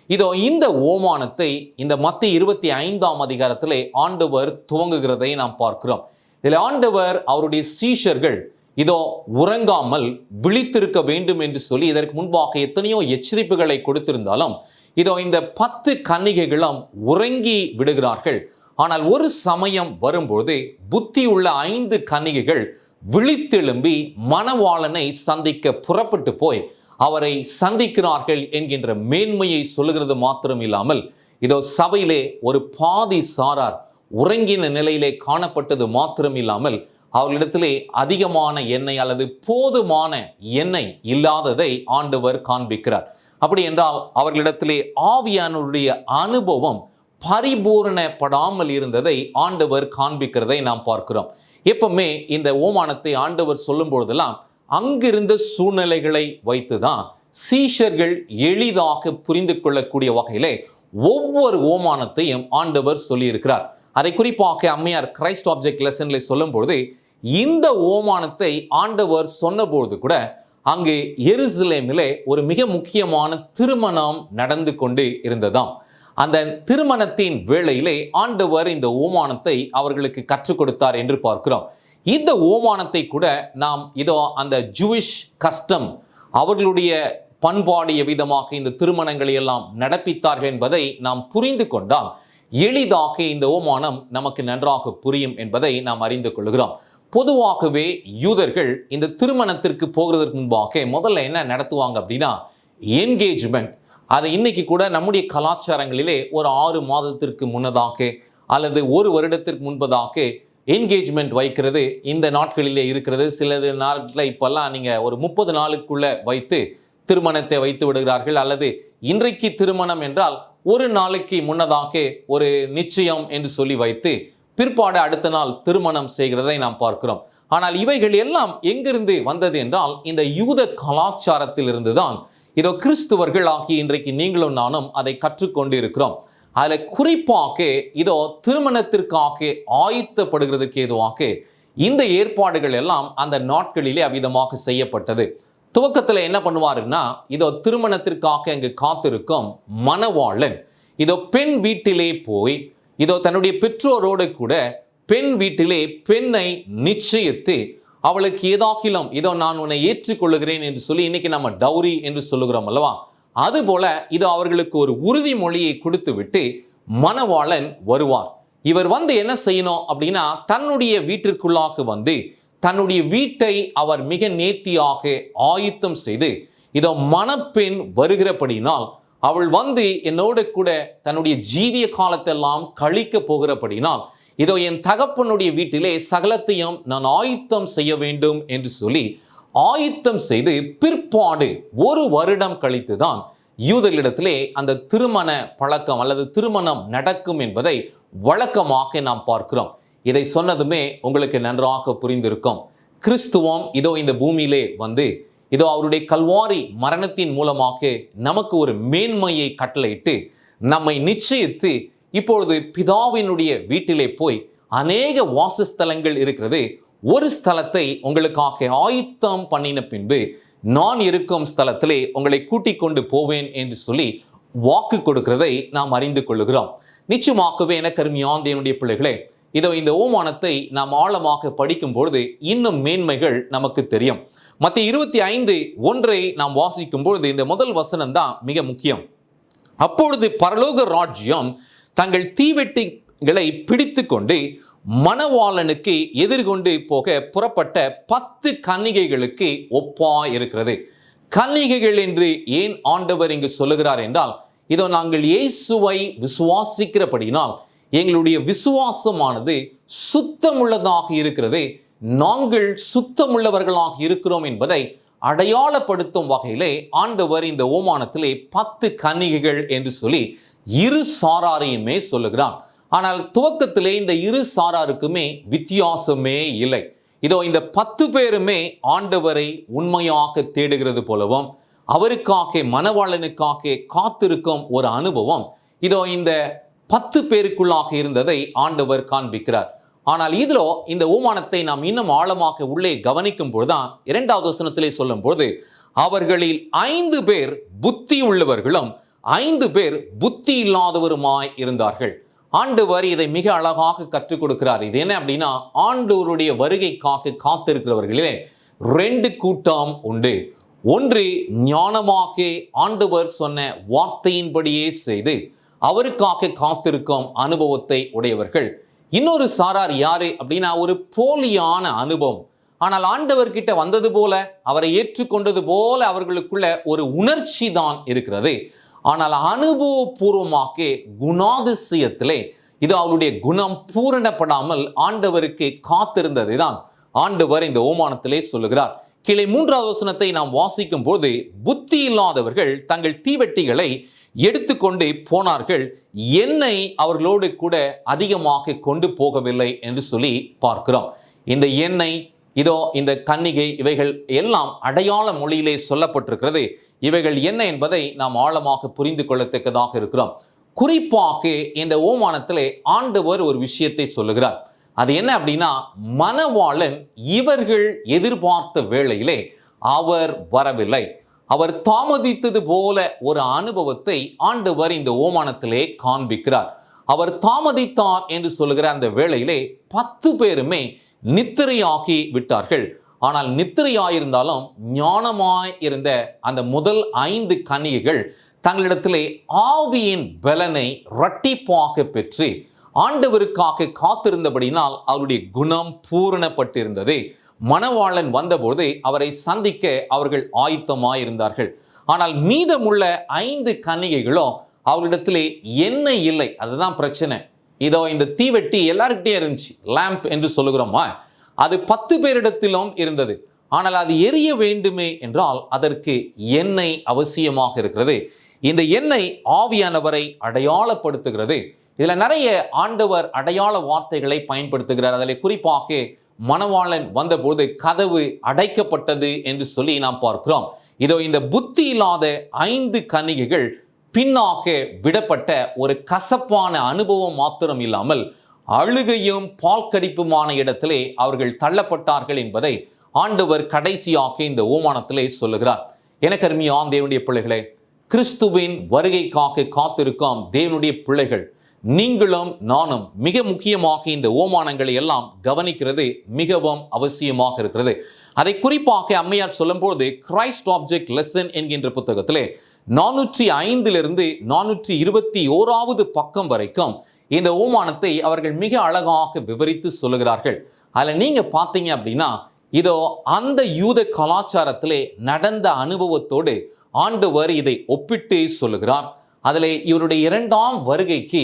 இதோ இந்த ஓமானத்தை இந்த மத்தேயு 25ஆம் அதிகாரத்திலே ஆண்டவர் துவங்குகிறதை நாம் பார்க்கிறோம். இதில் ஆண்டவர் அவருடைய சீஷர்கள் இதோ உறங்காமல் விழித்திருக்க வேண்டும் என்று சொல்லி இதற்கு முன்பாக எத்தனையோ எச்சரிப்புகளை கொடுத்திருந்தாலும் இதோ இந்த 10 கன்னிகைகளும் உறங்கி விடுகிறார்கள். ஆனால் ஒரு சமயம் வரும்போது புத்தி உள்ள 5 கன்னிகைகள் விழித்தெழும்பி மணவாளனை சந்திக்க புறப்பட்டு போய் அவரை சந்திக்கிறார்கள் என்கின்ற மேன்மையை சொல்லுகிறது மாத்திரம் இல்லாமல் இதோ சபையிலே ஒரு பாதி சாரார் உறங்கின நிலையிலே காணப்பட்டது மாத்திரம் இல்லாமல் அவர்களிடத்திலே அதிகமான எண்ணெய் அல்லது போதுமான எண்ணெய் இல்லாததை ஆண்டவர் காண்பிக்கிறார். அப்படி என்றால் அவர்களிடத்திலே ஆவியானுடைய அனுபவம் பரிபூரணப்படாமல் இருந்ததை ஆண்டவர் காண்பிக்கிறதை நாம் பார்க்கிறோம். எப்பவுமே இந்த ஓமானத்தை ஆண்டவர் சொல்லும் பொழுதெல்லாம் அங்கிருந்த சூழ்நிலைகளை வைத்துதான் சீஷர்கள் எளிதாக புரிந்து கொள்ளக்கூடிய வகையிலே ஒவ்வொரு ஓமானத்தையும் ஆண்டவர் சொல்லியிருக்கிறார். அதை குறிப்பாக அம்மையார் கிரைஸ்ட் ஆப்ஜெக்ட் லெசன்ல சொல்லும் பொழுது இந்த ஓமானத்தை ஆண்டவர் சொன்னபோது கூட அங்கு எருசலேமிலே ஒரு மிக முக்கியமான திருமணம் நடந்து கொண்டு இருந்ததாம். அந்த திருமணத்தின் வேளையிலே ஆண்டவர் இந்த ஓமானத்தை அவர்களுக்கு கற்றுக் கொடுத்தார் என்று பார்க்கிறோம். இந்த ஓமானத்தை கூட நாம் இதோ அந்த ஜூவிஷ் கஸ்டம், அவர்களுடைய பண்பாடு எவ்விதமாக இந்த திருமணங்களை எல்லாம் நடப்பித்தார்கள் என்பதை நாம் புரிந்து கொண்டால் எளிதாக இந்த ஓமானம் நமக்கு நன்றாக புரியும் என்பதை நாம் அறிந்து கொள்கிறோம். பொதுவாகவே யூதர்கள் இந்த திருமணத்திற்கு போகிறதுக்கு முன்பாக முதல்ல என்ன நடத்துவாங்க அப்படின்னா என்கேஜ்மெண்ட். அது இன்னைக்கு கூட நம்முடைய கலாச்சாரங்களிலே ஒரு 6 மாதத்திற்கு முன்னதாக அல்லது 1 வருடத்திற்கு முன்பதாக என்கேஜ்மெண்ட் வைக்கிறது இந்த நாட்களிலே இருக்கிறது. சிலது நாட்களில் இப்பெல்லாம் நீங்கள் ஒரு 30 நாளுக்குள்ள வைத்து திருமணத்தை வைத்து விடுகிறார்கள். அல்லது இன்றைக்கு திருமணம் என்றால் 1 நாளைக்கு முன்னதாக ஒரு நிச்சயம் என்று சொல்லி வைத்து பிற்பாடு அடுத்த நாள் திருமணம் செய்கிறதை நாம் பார்க்கிறோம். ஆனால் இவைகள் எல்லாம் எங்கிருந்து வந்தது என்றால் இந்த யூத கலாச்சாரத்தில் இருந்துதான் இதோ கிறிஸ்துவர்கள் ஆகிய இன்றைக்கு நீங்களும் நானும் அதை கற்றுக்கொண்டு இருக்கிறோம். அதில் குறிப்பாக இதோ திருமணத்திற்காக ஆயத்தப்படுகிறதுக்கு ஏதுவாக இந்த ஏற்பாடுகள் எல்லாம் அந்த நாட்களிலே அவ்விதமாக செய்யப்பட்டது. துவக்கத்தில் என்ன பண்ணுவாருன்னா இதோ திருமணத்திற்காக அங்கு காத்திருக்கும் மணவாளன் இதோ பெண் வீட்டிலே போய் இதோ தன்னுடைய பெற்றோரோடு கூட பெண் வீட்டிலே பெண்ணை நிச்சயித்து அவளுக்கு ஏதாக்கிலும் இதோ நான் உன்னை ஏற்றுக்கொள்ளுகிறேன் என்று சொல்லி இன்னைக்கு நம்ம டவுரி என்று சொல்லுகிறோம் அல்லவா, அதுபோல இதோ அவர்களுக்கு ஒரு உறுதிமொழியை கொடுத்து விட்டு மணவாளன் வருவார். இவர் வந்து என்ன செய்யணும் அப்படின்னா தன்னுடைய வீட்டிற்குள்ளாக வந்து தன்னுடைய வீட்டை அவர் மிக நேர்த்தியாக ஆயத்தம் செய்து இதோ மணப்பெண் வருகிறபடினால் அவள் வந்து என்னோடு கூட தன்னுடைய ஜீவிய காலத்தெல்லாம் கழிக்க போகிறபடினால் இதோ என் தகப்பனுடைய வீட்டிலே சகலத்தையும் நான் ஆயத்தம் செய்ய வேண்டும் என்று சொல்லி ஆயத்தம் செய்து பிற்பாடு 1 வருடம் கழித்துதான் யூதர்களிடத்திலே அந்த திருமண பழக்கம் அல்லது திருமணம் நடக்கும் என்பதை வழக்கமாக நாம் பார்க்கிறோம். இதை சொன்னதுமே உங்களுக்கு நன்றாக புரிந்திருக்கும். கிறிஸ்துவம் இதோ இந்த பூமியிலே வந்து இதோ அவருடைய கல்வாரி மரணத்தின் மூலமாக நமக்கு ஒரு மேன்மையை கட்டளையிட்டு நம்மை நிச்சயித்து இப்பொழுது பிதாவினுடைய வீட்டிலே போய் அநேக வாசஸ்தலங்கள் இருக்கிறது, ஒரு ஸ்தலத்தை உங்களுக்காக ஆயத்தம் பண்ணின பின்பு நான் இருக்கும் ஸ்தலத்திலே உங்களை கூட்டிக் கொண்டு போவேன் என்று சொல்லி வாக்கு கொடுக்கிறதை நாம் அறிந்து கொள்ளுகிறோம். நிச்சயமாகவே எனக்கு அருமையான தேவனுடைய பிள்ளைகளே, இதோ இந்த ஓமானத்தை நாம் ஆழமாக படிக்கும் பொழுது இன்னும் மேன்மைகள் நமக்கு தெரியும். மத்திய 25:1 நாம் வாசிக்கும் பொழுது இந்த முதல் வசனம் தான் மிக முக்கியம். அப்பொழுது பரலோக ராஜ்யம் தங்கள் தீவெட்டிகளை பிடித்து கொண்டு மணவாளனுக்கு எதிர்கொண்டு போக புறப்பட்ட 10 கன்னிகைகளுக்கு ஒப்பா இருக்கிறது. கன்னிகைகள் என்று ஏன் ஆண்டவர் இங்கு சொல்லுகிறார் என்றால் இதோ நாங்கள் இயேசுவை விசுவாசிக்கிறபடினால் எங்களுடைய விசுவாசமானது சுத்தமுள்ளதாக இருக்கிறது, நாங்கள் சுத்தமுள்ளவர்களாக இருக்கிறோம் என்பதை அடையாளப்படுத்தும் வகையிலே ஆண்டவர் இந்த ஓமானத்திலே 10 கன்னிகைகள் என்று சொல்லி 2 சாராரையுமே சொல்லுகிறார். ஆனால் துவக்கத்திலே இந்த 2 சாராருக்குமே வித்தியாசமே இல்லை. இதோ இந்த 10 பேருமே ஆண்டவரை உண்மையாக தேடுகிறது போலவும் அவருக்காக மணவாளனுக்காக காத்திருக்கும் ஒரு அனுபவம் இதோ இந்த 10 பேருக்குள்ளாக இருந்ததை ஆண்டவர் காண்பிக்கிறார். ஆனால் இதிலோ இந்த ஓமானத்தை நாம் இன்னும் ஆழமாக உள்ளே கவனிக்கும் பொழுதுதான் 2வது வசனத்திலே சொல்லும் பொழுது அவர்களில் 5 பேர் புத்தி உள்ளவர்களும் 5 பேர் புத்தி இல்லாதவருமாய் இருந்தார்கள். ஆண்டவர் இதை மிக அழகாக கற்றுக் கொடுக்கிறார். இது என்ன அப்படின்னா ஆண்டவருடைய வருகைக்காக காத்திருக்கிறவர்களே 2 கூட்டம் உண்டு. ஒன்று ஞானமாக ஆண்டவர் சொன்ன வார்த்தையின்படியே செய்து அவருக்காக காத்திருக்கும் அனுபவத்தை உடையவர்கள். இன்னொரு சாரார் யாரு அப்படின்னா ஒரு போலியான அனுபவம், ஆனால் ஆண்டவர்கிட்ட வந்தது போல அவரை ஏற்றுக்கொண்டது போல அவர்களுக்குள்ள ஒரு உணர்ச்சி தான் இருக்கிறது. ஆனால் அனுபவபூர்வமாக குணாதிசயத்திலே இது அவருடைய குணம் பூரணப்படாமல் ஆண்டவருக்கு காத்திருந்ததை தான் ஆண்டவர் இந்த ஓமானத்திலே சொல்லுகிறார். கீழே 3வது வசனத்தை நாம் வாசிக்கும் போது புத்தி இல்லாதவர்கள் தங்கள் தீவெட்டிகளை எடுத்துக்கொண்டு போனார்கள். எண்ணெய் அவர்களோடு கூட அதிகமாக கொண்டு போகவில்லை என்று சொல்லி பார்க்கிறோம். இந்த எண்ணெய், இதோ இந்த கன்னிகை, இவைகள் எல்லாம் அடையாள மொழியிலே சொல்லப்பட்டிருக்கிறது. இவைகள் என்ன என்பதை நாம் ஆழமாக புரிந்து கொள்ளத்தக்கதாக இருக்கிறோம். குறிப்பாக இந்த ஓமானத்திலே ஆண்டவர் ஒரு விஷயத்தை சொல்லுகிறார். அது என்ன அப்படின்னா, மணவாளன் இவர்கள் எதிர்பார்த்த வேளையிலே அவர் வரவில்லை. அவர் தாமதித்தது போல ஒரு அனுபவத்தை ஆண்டவர் இந்த ஓமானத்திலே காண்பிக்கிறார். அவர் தாமதித்தார் என்று சொல்லுகிற அந்த வேளையிலே 10 பேருமே நித்திரையாகி விட்டார்கள். ஆனால் நித்திரையாயிருந்தாலும் ஞானமாய் இருந்த அந்த முதல் 5 கன்னிகைகள் தங்களிடத்திலே ஆவியின் பலனை இரட்டிப்பாக பெற்று ஆண்டவருக்காக காத்திருந்தபடினால் அவருடைய குணம் பூரணப்பட்டிருந்தது. மணவாளன் வந்தபோது அவரை சந்திக்க அவர்கள் ஆயத்தமாயிருந்தார்கள். ஆனால் மீதமுள்ள 5 கன்னிகைகளோ அவர்களிடத்திலே எண்ணெய் இல்லை. அதுதான் பிரச்சனை. இதோ இந்த தீவெட்டி எல்லார்கிட்டே இருந்துச்சு, லேம்ப் என்று சொல்லுகிறோமா, அது 10 பேரிடத்திலும் இருந்தது. ஆனால் அது எரிய வேண்டுமே என்றால் அதற்கு எண்ணெய் அவசியமாக இருக்கிறது. இந்த எண்ணெய் ஆவியானவரை அடையாளப்படுத்துகிறது. இதுல நிறைய ஆண்டவர் அடையாள வார்த்தைகளை பயன்படுத்துகிறார். அதில் குறிப்பாக மணவாளன் வந்தபோது கதவு அடைக்கப்பட்டது என்று சொல்லி நாம் பார்க்கிறோம். இதோ இந்த புத்தி இல்லாத 5 கன்னிகைகள் பின்னாக விடப்பட்ட ஒரு கசப்பான அனுபவம் மாத்திரம் இல்லாமல் அழுகையும் பால் கடிப்புமான இடத்திலே அவர்கள் தள்ளப்பட்டார்கள் என்பதை ஆண்டவர் கடைசியாக இந்த ஓமானத்திலே சொல்லுகிறார். எனக்கு அருமையான தேவனுடைய பிள்ளைகளே, கிறிஸ்துவின் வருகைக்காக காத்திருக்கும் தேவனுடைய பிள்ளைகள், நீங்களும் நானும் மிக முக்கியமாக இந்த ஓமானங்களை எல்லாம் கவனிக்கிறது மிகவும் அவசியமாக இருக்கிறது. அதை குறிப்பாக அம்மையார் சொல்லும்போது கிரைஸ்ட் ஆப்ஜெக்ட் லெசன் என்கின்ற புத்தகத்திலே 405 421 பக்கம் வரைக்கும் இந்த ஓமானத்தை அவர்கள் மிக அழகாக விவரித்து சொல்லுகிறார்கள். அதில் நீங்க பார்த்தீங்க அப்படின்னா, இதோ அந்த யூத கலாச்சாரத்திலே நடந்த அனுபவத்தோடு ஆண்டவர் இதை ஒப்பிட்டு சொல்லுகிறார். அதிலே இவருடைய 2ஆம் வருகைக்கு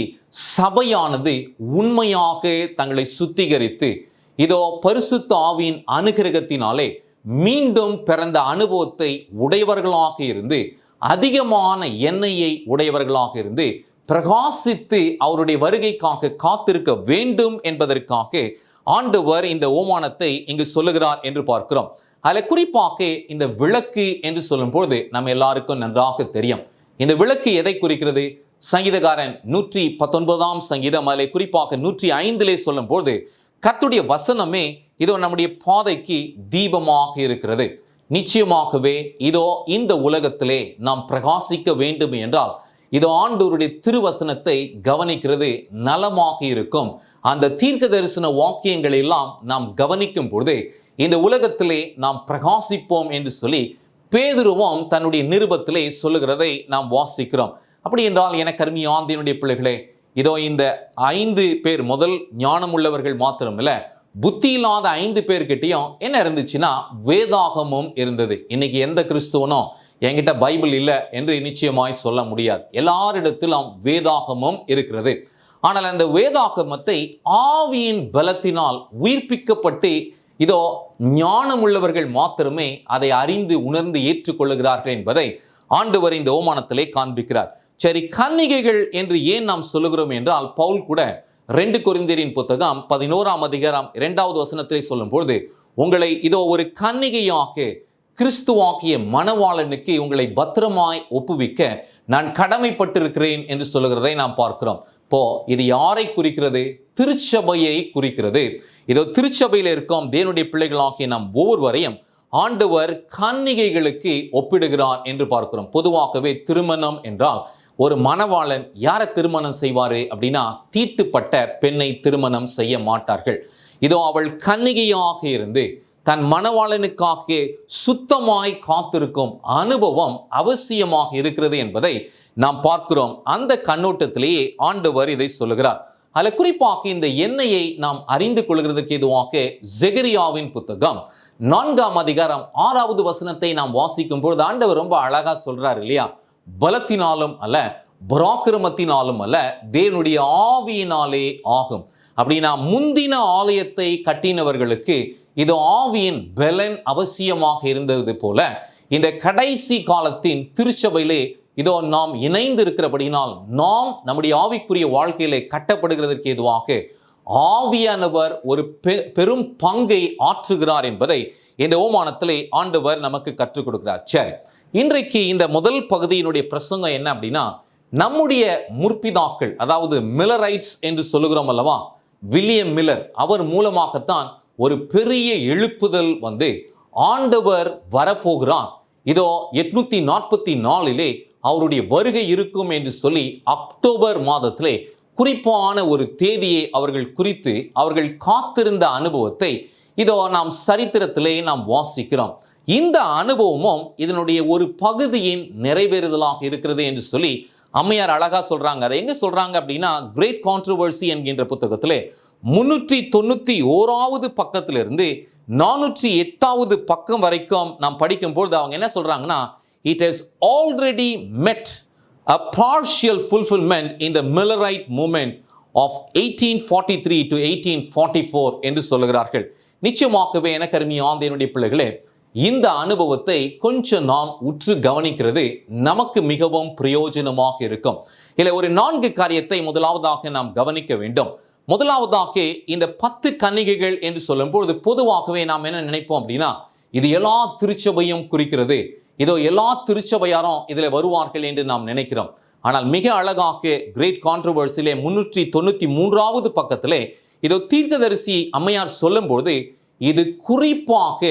சபையானது உண்மையாக தங்களை சுத்திகரித்து இதோ பரிசுத்த ஆவியின் அனுகிரகத்தினாலே மீண்டும் பிறந்த அனுபவத்தை உடையவர்களாக இருந்து, அதிகமான எண்ணெயை உடையவர்களாக இருந்து பிரகாசித்து அவருடைய வருகைக்காக காத்திருக்க வேண்டும் என்பதற்காக ஆண்டவர் இந்த ஓமானத்தை இங்கு சொல்லுகிறார் என்று பார்க்கிறோம். அதில் குறிப்பாக இந்த விளக்கு என்று சொல்லும்போது நம்ம எல்லாருக்கும் நன்றாக தெரியும். இந்த விளக்கு எதை குறிக்கிறது? சங்கீதக்காரன் 119ஆம் சங்கீதம் அதில் குறிப்பாக 105 சொல்லும்போது கர்த்தருடைய வசனமே இதோ நம்முடைய பாதைக்கு தீபமாக இருக்கிறது. நிச்சயமாகவே இதோ இந்த உலகத்திலே நாம் பிரகாசிக்க வேண்டும் என்றால் இதோ ஆண்டவருடைய திருவசனத்தை கவனிக்கிறது நலமாக இருக்கும். அந்த தீர்க்க தரிசன வாக்கியங்களை எல்லாம் நாம் கவனிக்கும் பொழுது இந்த உலகத்திலே நாம் பிரகாசிப்போம் என்று சொல்லி பேதுருவும் தன்னுடைய நிருபத்திலே சொல்லுகிறதை நாம் வாசிக்கிறோம். அப்படி என்றால் எனக்கு அருமையான தேவனுடைய பிள்ளைகளே, இதோ இந்த 5 பேர் முதல் ஞானம் உள்ளவர்கள் மாத்திரமில்ல, புத்தி இல்லாத 5 பேர்கிட்டையும் என்ன இருந்துச்சுன்னா வேதாகமும் இருந்தது. இன்னைக்கு எந்த கிறிஸ்துவனும் என்கிட்ட பைபிள் இல்லை என்று நிச்சயமாய் சொல்ல முடியாது. எல்லாரிடத்திலும் வேதாகமும் இருக்கிறது. ஆனால் அந்த வேதாகமத்தை ஆவியின் பலத்தினால் உயிர்ப்பிக்கப்பட்டு இதோ ஞானம் உள்ளவர்கள் மாத்திரமே அதை அறிந்து உணர்ந்து ஏற்றுக்கொள்ளுகிறார்கள் என்பதை ஆண்டவர் இந்த ஓமானத்திலே காண்பிக்கிறார். சரி, கன்னிகைகள் என்று ஏன் நாம் சொல்லுகிறோம் என்றால், பவுல் கூட 2 கொரிந்தியரின் புத்தகம் 11ஆம் அதிகாரம் 2வது வசனத்திலே சொல்லும் பொழுது, உங்களை இதோ ஒரு கன்னிகையாக கிறிஸ்துவாக்கிய மணவாளனுக்கு உங்களை பத்திரமாய் ஒப்புவிக்க நான் கடமைப்பட்டிருக்கிறேன் என்று சொல்லுகிறதை நாம் பார்க்கிறோம். இப்போ இது யாரை குறிக்கிறது? திருச்சபையை குறிக்கிறது. இதோ திருச்சபையில் இருக்கும் தேவனுடைய பிள்ளைகளாகிய நாம் ஒவ்வொருவரையும் ஆண்டவர் கன்னிகைகளுக்கு ஒப்பிடுகிறார் என்று பார்க்கிறோம். பொதுவாகவே திருமணம் என்றால் ஒரு மணவாளன் யாரை திருமணம் செய்வாரு அப்படின்னா, தீட்டுப்பட்ட பெண்ணை திருமணம் செய்ய மாட்டார்கள். இதோ அவள் கன்னிகையாக இருந்து தன் மணவாளனுக்காக சுத்தமாய் காத்திருக்கும் அனுபவம் அவசியமாக இருக்கிறது என்பதை நாம் பார்க்கிறோம். அந்த கண்ணோட்டத்திலேயே ஆண்டவர் இதை சொல்லுகிறார். அதில் குறிப்பாக இந்த எண்ணெயை நாம் அறிந்து கொள்கிறதுக்கு எதுவாக ஜெகரியாவின் புத்தகம் 4ஆம் அதிகாரம் 6வது வசனத்தை நாம் வாசிக்கும் பொழுது ஆண்டவர் ரொம்ப அழகா சொல்றாரு இல்லையா? பலத்தினாலும் அல்ல, பராக்கிரமத்தினாலும் அல்ல, தேவனுடைய ஆவியினாலே ஆகும். அப்படின்னா முந்தின ஆலயத்தை கட்டினவர்களுக்கு இது ஆவியின் பலன் அவசியமாக இருந்தது போல இந்த கடைசி காலத்தின் திருச்சபையிலே இதோ நாம் இணைந்து இருக்கிறபடினால் நாம் நம்முடைய ஆவிக்குரிய வாழ்க்கையிலே கட்டப்படுகிறதற்கு ஏதுவாக ஆவியானவர் ஒரு பெரும் பங்கை ஆற்றுகிறார் என்பதை இந்த ஓமானத்திலே ஆண்டவர் நமக்கு கற்றுக் கொடுக்கிறார். சரி, இன்றைக்கு இந்த முதல் பகுதியினுடைய பிரசங்கம் என்ன அப்படின்னா, நம்முடைய முற்பிதாக்கள், அதாவது மில்லரைட்ஸ் என்று சொல்லுகிறோம் அல்லவா, வில்லியம் மில்லர், அவர் மூலமாகத்தான் ஒரு பெரிய எழுப்புதல் வந்து ஆண்டவர் வரப்போகிறார், இதோ 844 அவருடைய வருகை இருக்கும் என்று சொல்லி அக்டோபர் மாதத்திலே குறிப்பான ஒரு தேதியை அவர்கள் குறித்து அவர்கள் காத்திருந்த அனுபவத்தை இதோ நாம் சரித்திரத்திலே நாம் வாசிக்கிறோம். இந்த அனுபவமும் இதனுடைய ஒரு பகுதியின் நிறைவேறுதலாக இருக்கிறது என்று சொல்லி அம்மையார் அழகா சொல்றாங்க. அதை எங்க சொல்றாங்க அப்படின்னா, கிரேட் கான்ட்ரோவர்சி என்கின்ற புத்தகத்திலே 391வது பக்கத்திலிருந்து 408வது பக்கம் வரைக்கும் நாம் படிக்கும்போது அவங்க என்ன சொல்றாங்கன்னா, it has already met a partial fulfillment in the Millerite movement of 1843 to 1844 என்று சொல்லுகிறார்கள். நிச்சயமாகவே எனக்கு அருமையான என்னுடைய பிள்ளைகளே, இந்த அனுபவத்தை கொஞ்சம் நாம் உற்று கவனிக்கிறது நமக்கு மிகவும் பிரயோஜனமாக இருக்கும். இல்லை, ஒரு 4 காரியத்தை முதலாவதாக நாம் கவனிக்க வேண்டும். முதலாவதாக இந்த 10 கன்னிகைகள் என்று சொல்லும்போது பொதுவாகவே நாம் என்ன நினைப்போம் அப்படின்னா, இது எல்லா திருச்சபையும் குறிக்கிறது, இதோ எல்லா திருச்சபையாரும் இதில் வருவார்கள் என்று நாம் நினைக்கிறோம். ஆனால் மிக அழகாக கிரேட் கான்ட்ரோவர்சியிலே 393வது பக்கத்திலே இதோ தீர்க்கதரிசி அம்மையார் சொல்லும்போது, இது குறிப்பாக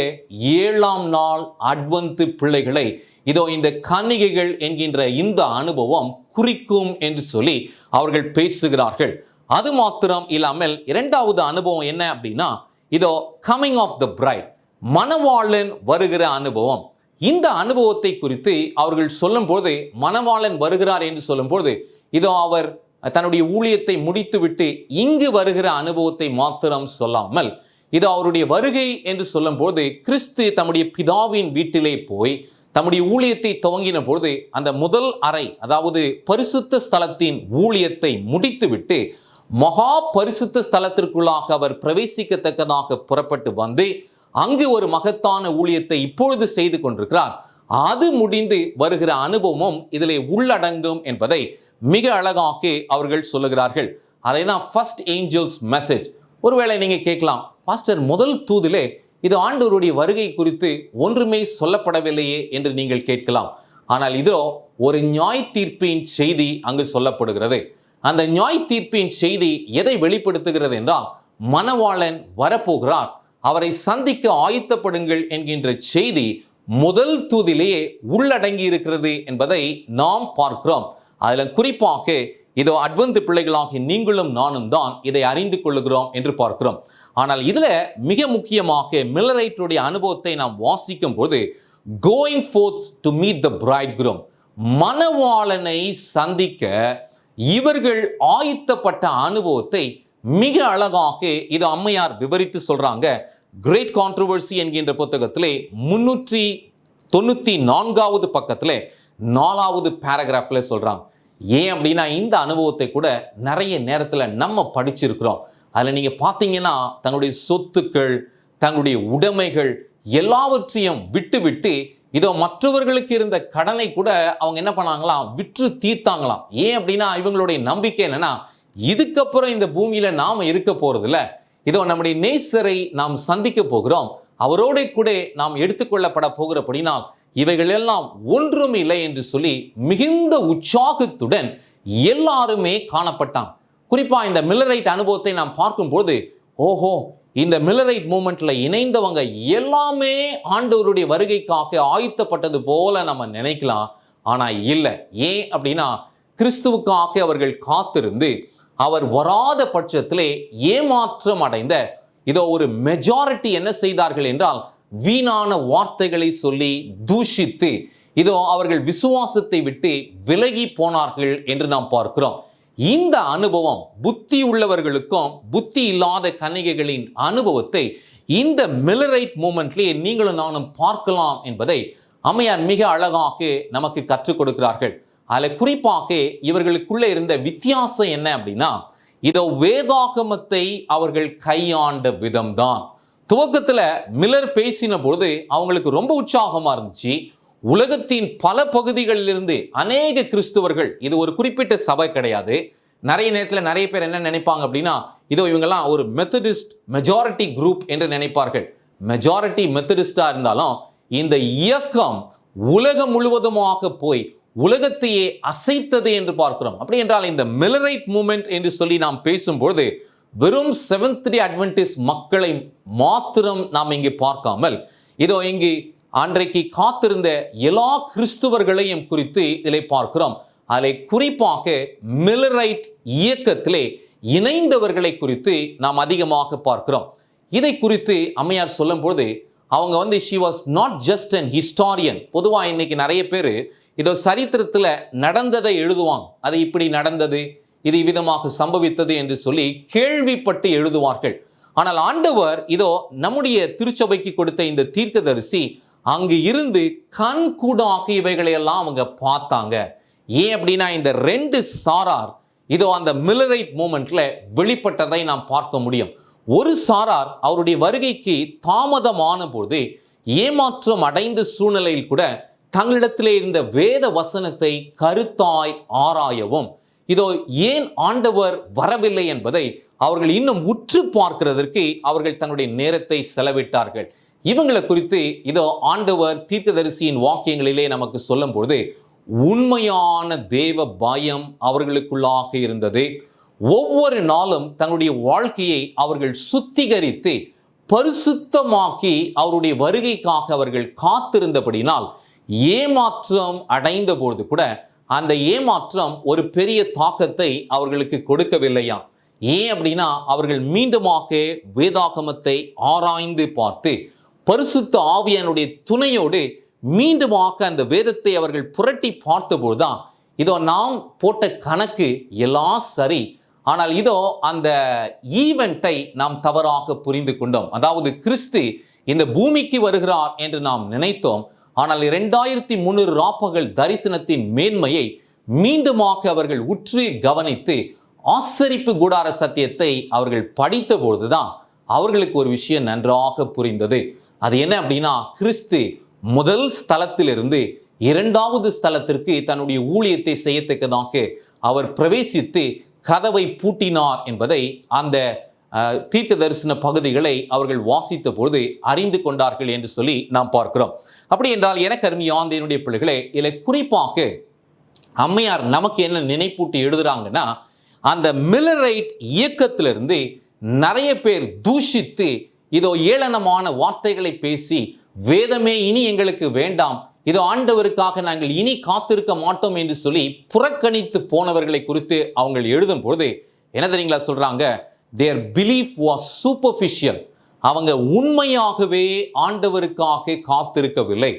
7ஆம் நாள் அட்வென்ட் பிள்ளைகளை இதோ இந்த கன்னிகைகள் என்கின்ற இந்த அனுபவம் குறிக்கும் என்று சொல்லி அவர்கள் பேசுகிறார்கள். அது மாத்திரம் இல்லாமல் 2வது அனுபவம் என்ன அப்படின்னா, இதோ கமிங் ஆஃப் த பிரைட், மணவாளன் வருகிற அனுபவம். இந்த அனுபவத்தை குறித்து அவர்கள் சொல்லும்போது, மணவாளன் வருகிறார் என்று சொல்லும்போது இதோ அவர் தன்னுடைய ஊழியத்தை முடித்துவிட்டு இங்கு வருகிற அனுபவத்தை மாத்திரம் சொல்லாமல், இதோ அவருடைய வருகை என்று சொல்லும்போது கிறிஸ்து தம்முடைய பிதாவின் வீட்டிலே போய் தம்முடைய ஊழியத்தை துவங்கின பொழுது அந்த முதல் அறை, அதாவது பரிசுத்த ஸ்தலத்தின் ஊழியத்தை முடித்துவிட்டு மகா பரிசுத்த ஸ்தலத்திற்குள்ளாக அவர் பிரவேசிக்கத்தக்கதாக புறப்பட்டு வந்து அங்கு ஒரு மகத்தான ஊழியத்தை இப்பொழுது செய்து கொண்டிருக்கிறார். அது முடிந்து வருகிற அனுபவமும் இதிலே உள்ளடங்கும் என்பதை மிக அழகாக அவர்கள் சொல்லுகிறார்கள். அதை தான் ஃபர்ஸ்ட் ஏஞ்சல்ஸ் மெசேஜ். ஒருவேளை நீங்க கேட்கலாம், பாஸ்டர், முதல் தூதிலே இது ஆண்டவருடைய வருகை குறித்து ஒன்றுமே சொல்லப்படவில்லையே என்று நீங்கள் கேட்கலாம். ஆனால் இதோ ஒரு நியாய தீர்ப்பின் செய்தி அங்கு சொல்லப்படுகிறது. அந்த நியாய தீர்ப்பின் செய்தி எதை வெளிப்படுத்துகிறது என்றால், மணவாளன் வரப்போகிறார், அவரை சந்திக்க ஆயத்தப்படுங்கள் என்கின்ற செய்தி முதல் தூதிலேயே உள்ளடங்கி இருக்கிறது என்பதை நாம் பார்க்கிறோம். அதில் குறிப்பாக இதோ அட்வென்ட் பிள்ளைகளாகி நீங்களும் நானும் தான் இதை அறிந்து கொள்ளுகிறோம் என்று பார்க்கிறோம். ஆனால் இதுல மிக முக்கியமாக மில்லரைட்டுடைய அனுபவத்தை நாம் வாசிக்கும் போது, going forth to meet the bridegroom, மணவாளனை சந்திக்க இவர்கள் ஆயத்தப்பட்ட அனுபவத்தை மிக அழகாக இது அம்மையார் விவரித்து சொல்றாங்க. கிரேட் கான்ட்ரோவர்சி என்கின்ற புத்தகத்திலே 394வது பக்கத்திலே 4வது பேராகிராஃப்ல சொல்றாங்க. ஏன் அப்படின்னா, இந்த அனுபவத்தை கூட நிறைய நேரத்தில் நம்ம படிச்சிருக்கிறோம். அதில் நீங்கள் பார்த்தீங்கன்னா, தங்களுடைய சொத்துக்கள், தங்களுடைய உடைமைகள் எல்லாவற்றையும் விட்டு விட்டு இதோ மற்றவர்களுக்கு இருந்த கடனை கூட அவங்க என்ன பண்ணாங்களாம், விற்று தீர்த்தாங்களாம். ஏன் அப்படின்னா, இவங்களுடைய நம்பிக்கை என்னன்னா, இதுக்கப்புறம் இந்த பூமியில நாம இருக்க போறதில்ல, இதோ நம்முடைய நேசரை நாம் சந்திக்க போகிறோம், அவரோட கூட நாம் எடுத்துக்கொள்ளப்பட போகிறபடினால் இவைகள் எல்லாம் ஒன்றும் இல்லை என்று சொல்லி மிகுந்த உற்சாகத்துடன் எல்லாருமே காணப்பட்டான். குறிப்பா இந்த மில்லரைட் அனுபவத்தை நாம் பார்க்கும்போது, ஓஹோ, இந்த மில்லரைட் மூமெண்ட்ல இணைந்தவங்க எல்லாமே ஆண்டவருடைய வருகைக்காக ஆயத்தப்பட்டது போல நம்ம நினைக்கலாம். ஆனா இல்லை. ஏன் அப்படின்னா, கிறிஸ்துவுக்காக அவர்கள் காத்திருந்து அவர் வராத பட்சத்திலே ஏமாற்றம் அடைந்த இதோ ஒரு மெஜாரிட்டி என்ன செய்தார்கள் என்றால், வீணான வார்த்தைகளை சொல்லி தூஷித்து இதோ அவர்கள் விசுவாசத்தை விட்டு விலகி போனார்கள் என்று நாம் பார்க்கிறோம். இந்த அனுபவம் புத்தி உள்ளவர்களுக்கும் புத்தி இல்லாத கன்னிகைகளின் அனுபவத்தை இந்த மில்லரைட் மூமெண்ட்லேயே நீங்களும் நானும் பார்க்கலாம் என்பதை அம்மையார் மிக அழகாக நமக்கு கற்றுக் கொடுக்கிறார்கள். அதில் குறிப்பாக இவர்களுக்குள்ளே இருந்த வித்தியாசம் என்ன அப்படின்னா, இதோ வேதாகமத்தை அவர்கள் கையாண்ட விதம்தான். துவக்கத்தில் மில்லர் பேசின பொழுது அவங்களுக்கு ரொம்ப உற்சாகமாக இருந்துச்சு. உலகத்தின் பல பகுதிகளிலிருந்து அநேக கிறிஸ்துவர்கள், இது ஒரு குறிப்பிட்ட சபை கிடையாது. நிறைய நேரத்தில் நிறைய பேர் என்ன நினைப்பாங்க அப்படின்னா, இதோ இவங்கெல்லாம் ஒரு மெத்தடிஸ்ட் மெஜாரிட்டி குரூப் என்று நினைப்பார்கள். மெஜாரிட்டி மெத்தடிஸ்டா இருந்தாலும் இந்த இயக்கம் உலகம் முழுவதுமாக போய் உலகத்தையே அசைத்தது என்று பார்க்கிறோம். அப்படி என்றால் இந்த மில்லரைட் மூமெண்ட் என்று சொல்லி நாம் பேசும்போது வெறும் செவன்த் டே அட்வென்டிஸ்ட் மக்களை மாத்திரம் நாம் இங்கே பார்க்காமல், இதோ இங்கு அன்றைக்கு காத்திருந்த எல்லா கிறிஸ்துவர்களையும் குறித்து இதில் பார்க்கிறோம். அதில் குறிப்பாக மில்லரைட் இயக்கத்திலே இணைந்தவர்களை குறித்து நாம் அதிகமாக பார்க்கிறோம். இதை குறித்து அம்மையார் சொல்லும்போது அவங்க she was not just an historian. பொதுவாக இன்னைக்கு நிறைய பேர் இதோ சரித்திரத்தில் நடந்ததை எழுதுவாங்க. அது இப்படி நடந்தது, இது விதமாக சம்பவித்தது என்று சொல்லி கேள்விப்பட்டு எழுதுவார்கள். ஆனால் ஆண்டவர் இதோ நம்முடைய திருச்சபைக்கு கொடுத்த இந்த தீர்க்கதரிசி அங்கு இருந்து கண்கூடாக இவைகளையெல்லாம் அவங்க பார்த்தாங்க. ஏன் அப்படின்னா இந்த ரெண்டு சாரார் இதோ அந்த மில்லரைட் மூமெண்ட்ல வெளிப்பட்டதை நாம் பார்க்க முடியும். ஒரு சாரார் அவருடைய வருகைக்கு தாமதமான போது ஏமாற்றம் அடைந்த சூழ்நிலையில் கூட தங்களிடத்திலே இருந்த வேத வசனத்தை கருத்தாய் ஆராயவும், இதோ ஏன் ஆண்டவர் வரவில்லை என்பதை அவர்கள் இன்னும் உற்று பார்க்கிறதற்கு அவர்கள் தன்னுடைய நேரத்தை செலவிட்டார்கள். இவங்களை குறித்து இதோ ஆண்டவர் தீர்க்கதரிசியின் வாக்கியங்களிலே நமக்கு சொல்லும் பொழுது உண்மையான தேவ பயம் அவர்களுக்குள்ளாக இருந்தது. ஒவ்வொரு நாளும் தங்களுடைய வாழ்க்கையை அவர்கள் சுத்திகரித்து பரிசுத்தமாக்கி அவருடைய வருகைக்காக அவர்கள் காத்திருந்தபடினால் ஏமாற்றம் அடைந்த பொழுது கூட அந்த ஏமாற்றம் ஒரு பெரிய தாக்கத்தை அவர்களுக்கு கொடுக்கவில்லையா. ஏன் அப்படின்னா அவர்கள் மீண்டுமாக வேதாகமத்தை ஆராய்ந்து பார்த்து பரிசுத்த ஆவியானுடைய துணையோடு மீண்டுமாக அந்த வேதத்தை அவர்கள் புரட்டி பார்த்தபோதுதான் இதோ நாம் போட்ட கணக்கு எல்லாம் சரி, ஆனால் இதோ அந்த ஈவெண்ட்டை நாம் தவறாக புரிந்து கொண்டோம். அதாவது கிறிஸ்து இந்த பூமிக்கு வருகிறார் என்று நாம் நினைத்தோம். ஆனால் 2300 ராப்பகல் தரிசனத்தின் மேன்மையை மீண்டுமாக அவர்கள் உற்று கவனித்து ஆசரிப்பு கூடார சத்தியத்தை அவர்கள் படித்த பொழுதுதான் அவர்களுக்கு ஒரு விஷயம் நன்றாக புரிந்தது. அது என்ன அப்படின்னா, கிறிஸ்து முதல் ஸ்தலத்திலிருந்து இரண்டாவது ஸ்தலத்திற்கு தன்னுடைய ஊழியத்தை செய்யத்தக்கதாக அவர் பிரவேசித்து கதவை பூட்டினார் என்பதை அந்த தீர்க்க தரிசன பகுதிகளை அவர்கள் வாசித்த பொழுது அறிந்து கொண்டார்கள் என்று சொல்லி நாம் பார்க்கிறோம். அப்படி என்றால் எனக்கு அருமையான என்னுடைய பிள்ளைகளே, இதில் குறிப்பாக அம்மையார் நமக்கு என்ன நினைப்பூட்டி எழுதுறாங்கன்னா, அந்த மில்லரைட் இயக்கத்திலிருந்து நிறைய பேர் தூஷித்து இதோ ஏளனமான வார்த்தைகளை பேசி வேதமே இனி எங்களுக்கு வேண்டாம், இதோ ஆண்டவருக்காக நாங்கள் இனி காத்திருக்க மாட்டோம் என்று சொல்லி புறக்கணித்து போனவர்களை குறித்து அவங்க எழுதும் பொழுது என்ன தெரியுங்களா சொல்றாங்க? their belief was superficial. அவங்க உண்மையாகவே ஆண்டவருக்காக காத்திருக்கவில்லை.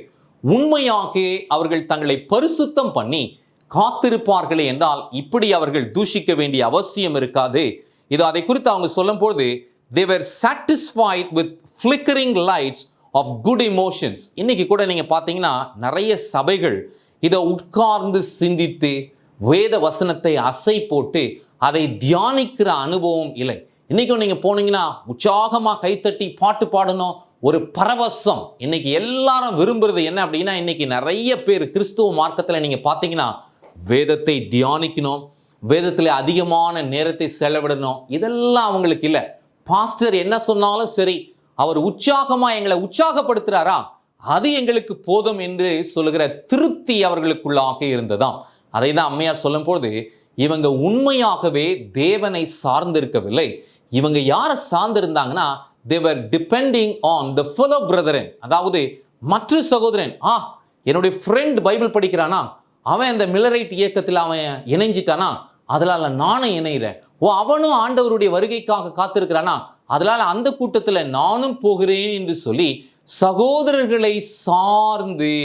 உண்மையாக அவர்கள் தங்களை பரிசுத்தம் பண்ணி காத்திருப்பார்களே என்றால் இப்படி அவர்கள் தூஷிக்க வேண்டிய அவசியம் இருக்காது. இது அதை குறித்து அவங்க சொல்லும் பொழுது they were satisfied with flickering lights of good emotions. இன்னைக்கு கூட நீங்க பார்த்தீங்கன்னா நிறைய சபைகள் இதை உட்கார்ந்து சிந்தித்து வேத வசனத்தை அசை போட்டு அதை தியானிக்கிற அனுபவம் இல்லை. இன்னைக்கும் நீங்க போனீங்கன்னா உற்சாகமா கைத்தட்டி பாட்டு பாடணும், ஒரு பரவசம். இன்னைக்கு எல்லாரும் விரும்புறது என்ன அப்படின்னா, இன்னைக்கு நிறைய பேர் கிறிஸ்துவ மார்க்கத்தில் நீங்க பார்த்தீங்கன்னா வேதத்தை தியானிக்கணும், வேதத்தில் அதிகமான நேரத்தை செலவிடணும், இதெல்லாம் அவங்களுக்கு இல்லை. பாஸ்டர் என்ன சொன்னாலும் சரி, அவர் உற்சாகமா எங்களை உற்சாகப்படுத்துறாரா, அது எங்களுக்கு போதும் என்று சொல்லுகிற திருப்தி அவர்களுக்குள்ளாக இருந்ததாம். அதை தான் அம்மையார் சொல்லும் பொழுது இவங்க உண்மையாகவே தேவனை சார்ந்திருக்கவில்லை. இவங்க யாரை சார்ந்திருந்தாங்கன்னா, they were depending on the fellow brethren. அதாவது மற்ற சகோதரன், என்னுடைய ஃப்ரெண்ட் பைபிள் படிக்கிறானா, அவன் அந்த மில்லரைட் இயக்கத்தில் அவன் இணைஞ்சிட்டானா, அதனால நானும் இணைகிறேன். அவனும் ஆண்டவருடைய வருகைக்காக காத்திருக்கிறானா, அதனால அந்த கூட்டத்தில் நானும் போகிறேன் என்று சொல்லி சகோதரர்களை சார்ந்து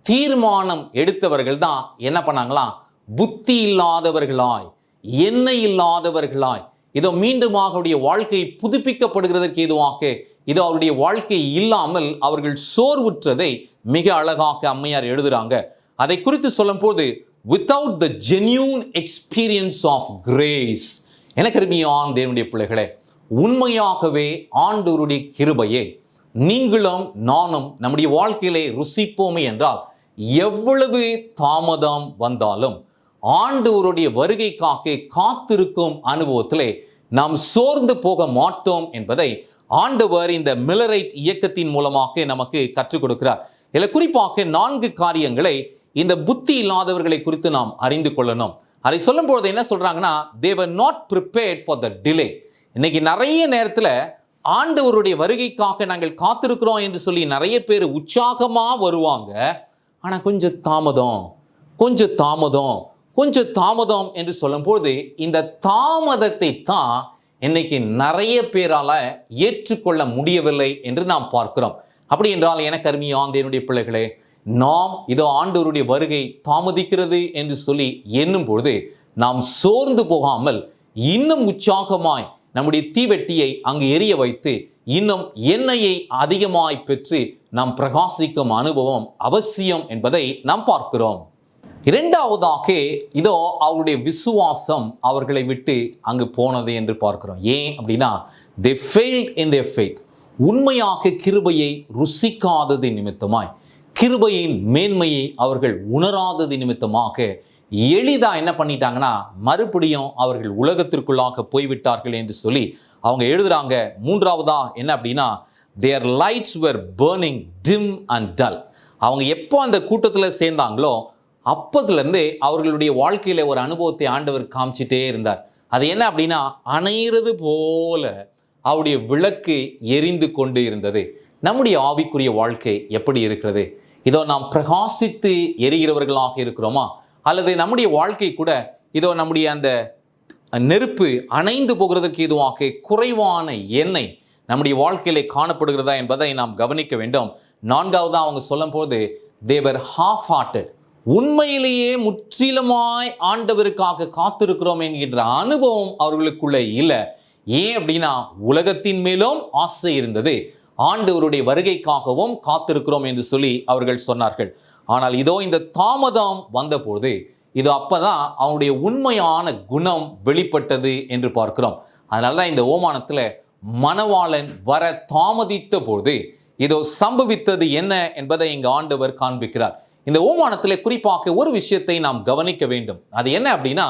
தீர்மானம் எடுத்தவர்கள் தான் என்ன பண்ணாங்களாம்? புத்தி இல்லாதவர்களாய், எண்ணெய் இல்லாதவர்களாய், இதோ மீண்டுமாக அவருடைய வாழ்க்கை புதுப்பிக்கப்படுகிறதற்கு ஏதுவாக இதோ அவருடைய வாழ்க்கை இல்லாமல் அவர்கள் சோர்வுற்றதை மிக அழகாக அம்மையார் எழுதுறாங்க. அதை குறித்து சொல்லும் போது without the genuine experience of grace. எனக்கு அருமையான தேவனுடைய பிள்ளைகளே, உண்மையாகவே ஆண்டவருடைய கிருபையை நீங்களும் நானும் நம்முடைய வாழ்க்கையிலே ருசிப்போமே என்றால் எவ்வளவு தாமதம் வந்தாலும் ஆண்டவருடைய வருகைக்காக காத்திருக்கும் அனுபவத்திலே நாம் சோர்ந்து போக மாட்டோம் என்பதை ஆண்டவர் இந்த மில்லரைட் இயக்கத்தின் மூலமாக நமக்கு கற்றுக் கொடுக்கிறார். இதில் குறிப்பாக 4 காரியங்களை இந்த புத்தி இல்லாதவர்களை குறித்து நாம் அறிந்து கொள்ளணும். அதை சொல்லும்போது என்ன சொல்றாங்கன்னா, they were not prepared for the delay. இன்னைக்கு நிறைய நேரத்தில் ஆண்டவருடைய வருகைக்காக நாங்கள் காத்திருக்கிறோம் என்று சொல்லி நிறைய பேர் உற்சாகமா வருவாங்க. ஆனா கொஞ்சம் தாமதம் என்று சொல்லும்போது இந்த தாமதத்தை தான் இன்னைக்கு நிறைய பேரால ஏற்றுக்கொள்ள முடியவில்லை என்று நாம் பார்க்கிறோம். அப்படி என்றால் எனக்கு அருமையான தேவனுடைய பிள்ளைகளே, நாம் இதோ ஆண்டவருடைய வருகை தாமதிக்கிறது என்று சொல்லி எண்ணும் பொழுது நாம் சோர்ந்து போகாமல் இன்னும் உற்சாகமாய் நம்முடைய தீவெட்டியை அங்கு எரிய வைத்து இன்னும் எண்ணெயை அதிகமாய் பெற்று நாம் பிரகாசிக்கும் அனுபவம் அவசியம் என்பதை நாம் பார்க்கிறோம். இரண்டாவதாக இதோ அவருடைய விசுவாசம் அவர்களை விட்டு அங்கு போனது என்று பார்க்கிறோம். ஏன் அப்படின்னா, they failed in their faith. உண்மையாக கிருபையை ருசிக்காதது நிமித்தமாய், கிருபையின் மேன்மையை அவர்கள் உணராதது நிமித்தமாக எளிதா என்ன பண்ணிட்டாங்கன்னா, மறுபடியும் அவர்கள் உலகத்திற்குள்ளாக போய்விட்டார்கள் என்று சொல்லி அவங்க எழுதுறாங்க. மூன்றாவதா என்ன அப்படின்னா, their lights were burning dim and dull. அவங்க எப்போ அந்த கூட்டத்தில் சேர்ந்தாங்களோ அப்போதுலேருந்து அவர்களுடைய வாழ்க்கையில் ஒரு அனுபவத்தை ஆண்டவர் காமிச்சிட்டே இருந்தார். அது என்ன அப்படின்னா, அணையிறது போல அவருடைய விளக்கு எரிந்து கொண்டு இருந்தது. நம்முடைய ஆவிக்குரிய வாழ்க்கை எப்படி இருக்கிறது? இதோ நாம் பிரகாசித்து எரிகிறவர்களாக இருக்கிறோமா? அல்லது நம்முடைய வாழ்க்கை கூட இதோ நம்முடைய அந்த நெருப்பு அணைந்து போகிறதற்கு இதுவாக குறைவான எண்ணெய் நம்முடைய வாழ்க்கையிலே காணப்படுகிறதா என்பதை நாம் கவனிக்க வேண்டும். நான்காவதாக அவங்க சொல்லும் போது they were half-hearted. உண்மையிலேயே முற்றிலுமாய் ஆண்டவருக்காக காத்திருக்கிறோம் என்கின்ற அனுபவம் அவர்களுக்குள்ளே இல்லை. ஏன் அப்படின்னா, உலகத்தின் மேலும் ஆசை இருந்தது, ஆண்டவருடைய வருகைக்காகவும் காத்திருக்கிறோம் என்று சொல்லி அவர்கள் சொன்னார்கள். ஆனால் இதோ இந்த தாமதம் வந்தபோது இது அப்பதான் அவனுடைய உண்மையான குணம் வெளிப்பட்டது என்று பார்க்கிறோம். அதனால தான் இந்த ஓமானத்தில் மணவாளன் வர தாமதித்த போது இதோ சம்பவித்தது என்ன என்பதை இங்கு ஆண்டவர் காண்பிக்கிறார். இந்த ஓமானத்தில் குறிப்பாக ஒரு விஷயத்தை நாம் கவனிக்க வேண்டும். அது என்ன அப்படின்னா,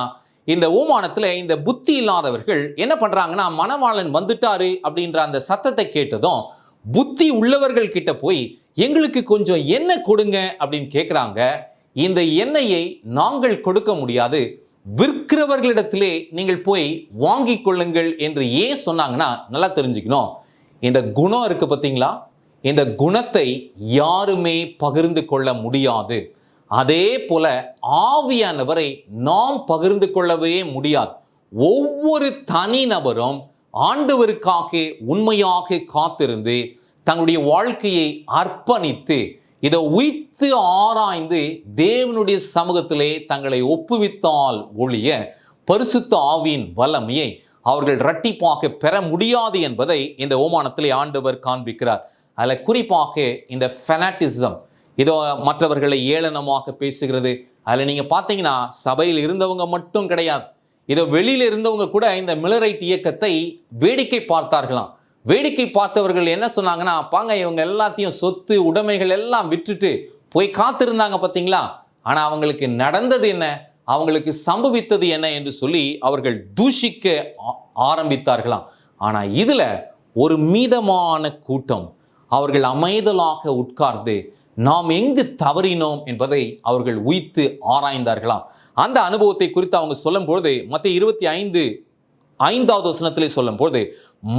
இந்த ஓமானத்தில் இந்த புத்தி இல்லாதவர்கள் என்ன பண்றாங்கன்னா, மணவாளன் வந்துட்டாரு அப்படின்ற அந்த சத்தத்தை கேட்டதும் புத்தி உள்ளவர்கள் கிட்ட போய் எங்களுக்கு கொஞ்சம் எண்ணெய் கொடுங்க அப்படின்னு கேட்குறாங்க. இந்த எண்ணெயை நாங்கள் கொடுக்க முடியாது, விற்கிறவர்களிடத்திலே நீங்கள் போய் வாங்கி கொள்ளுங்கள் என்று ஏன் சொன்னாங்கன்னா, நல்லா தெரிஞ்சுக்கணும். இந்த குணம் இருக்கு பார்த்தீங்களா, இந்த குணத்தை யாருமே பகிர்ந்து கொள்ள முடியாது. அதே போல ஆவியானவரை நாம் பகிர்ந்து கொள்ளவே முடியாது. ஒவ்வொரு தனி நபரும் ஆண்டவருக்காக உண்மையாக காத்திருந்து தங்களுடைய வாழ்க்கையை அர்ப்பணித்து இதை உய்த்து ஆராய்ந்து தேவனுடைய சமூகத்திலே தங்களை ஒப்புவித்தால் ஒழிய பரிசுத்த ஆவியின் வல்லமையை அவர்கள் இரட்டிப்பாக பெற முடியாது என்பதை இந்த ஓமானத்திலே ஆண்டவர் காண்பிக்கிறார். அதில் குறிப்பாக இந்த ஃபெனாட்டிசம், இதோ மற்றவர்களை ஏளனமாக பேசுகிறது. அதில் நீங்கள் பார்த்தீங்கன்னா சபையில் இருந்தவங்க மட்டும் கிடையாது, இதோ வெளியில் இருந்தவங்க கூட இந்த மில்லரைட் இயக்கத்தை வேடிக்கை பார்த்தார்களாம். வேடிக்கை பார்த்தவர்கள் என்ன சொன்னாங்கன்னா, பாங்க இவங்க எல்லாத்தையும் சொத்து உடைமைகள் எல்லாம் விட்டுட்டு போய் காத்திருந்தாங்க பார்த்தீங்களா, ஆனால் அவங்களுக்கு நடந்தது என்ன, அவங்களுக்கு சம்பவித்தது என்ன என்று சொல்லி அவர்கள் தூஷிக்க ஆரம்பித்தார்களாம். ஆனால் இதில் ஒரு மீதமான கூட்டம் அவர்கள் அமைதலாக உட்கார்ந்து நாம் எங்கு தவறினோம் என்பதை அவர்கள் உய்த்து ஆராய்ந்தார்களாம். அந்த அனுபவத்தை குறித்து அவங்க சொல்லும் பொழுது மத்தேயு 25:5 வசனத்திலே சொல்லும் பொழுது,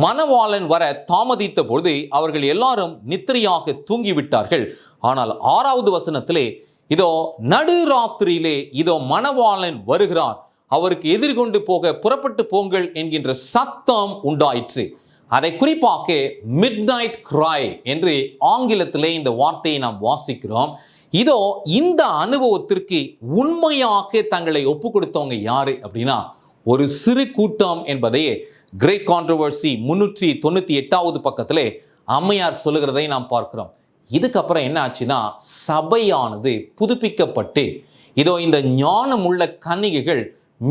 மணவாளன் வர தாமதித்த பொழுது அவர்கள் எல்லாரும் நித்திரையாக தூங்கிவிட்டார்கள். ஆனால் 6வது வசனத்திலே இதோ நடுராத்திரியிலே இதோ மணவாளன் வருகிறார், அவருக்கு எதிர்கொண்டு போக புறப்பட்டு போங்கள் என்கின்ற சத்தம் உண்டாயிற்று. அதை குறிப்பாக மிட் நைட் கிரை என்று ஆங்கிலத்திலே இந்த வார்த்தையை நாம் வாசிக்கிறோம். இதோ இந்த அனுபவத்திற்கு உண்மையாக தங்களை ஒப்பு கொடுத்தவங்க யாரு அப்படின்னா, ஒரு சிறு கூட்டம் என்பதையே கிரேட் கான்ட்ரவர்சி 398வது பக்கத்திலே அம்மையார் சொல்லுகிறதை நாம் பார்க்கிறோம். இதுக்கப்புறம் என்ன ஆச்சுன்னா, சபையானது புதுப்பிக்கப்பட்டு இதோ இந்த ஞானமுள்ள கன்னிகைகள்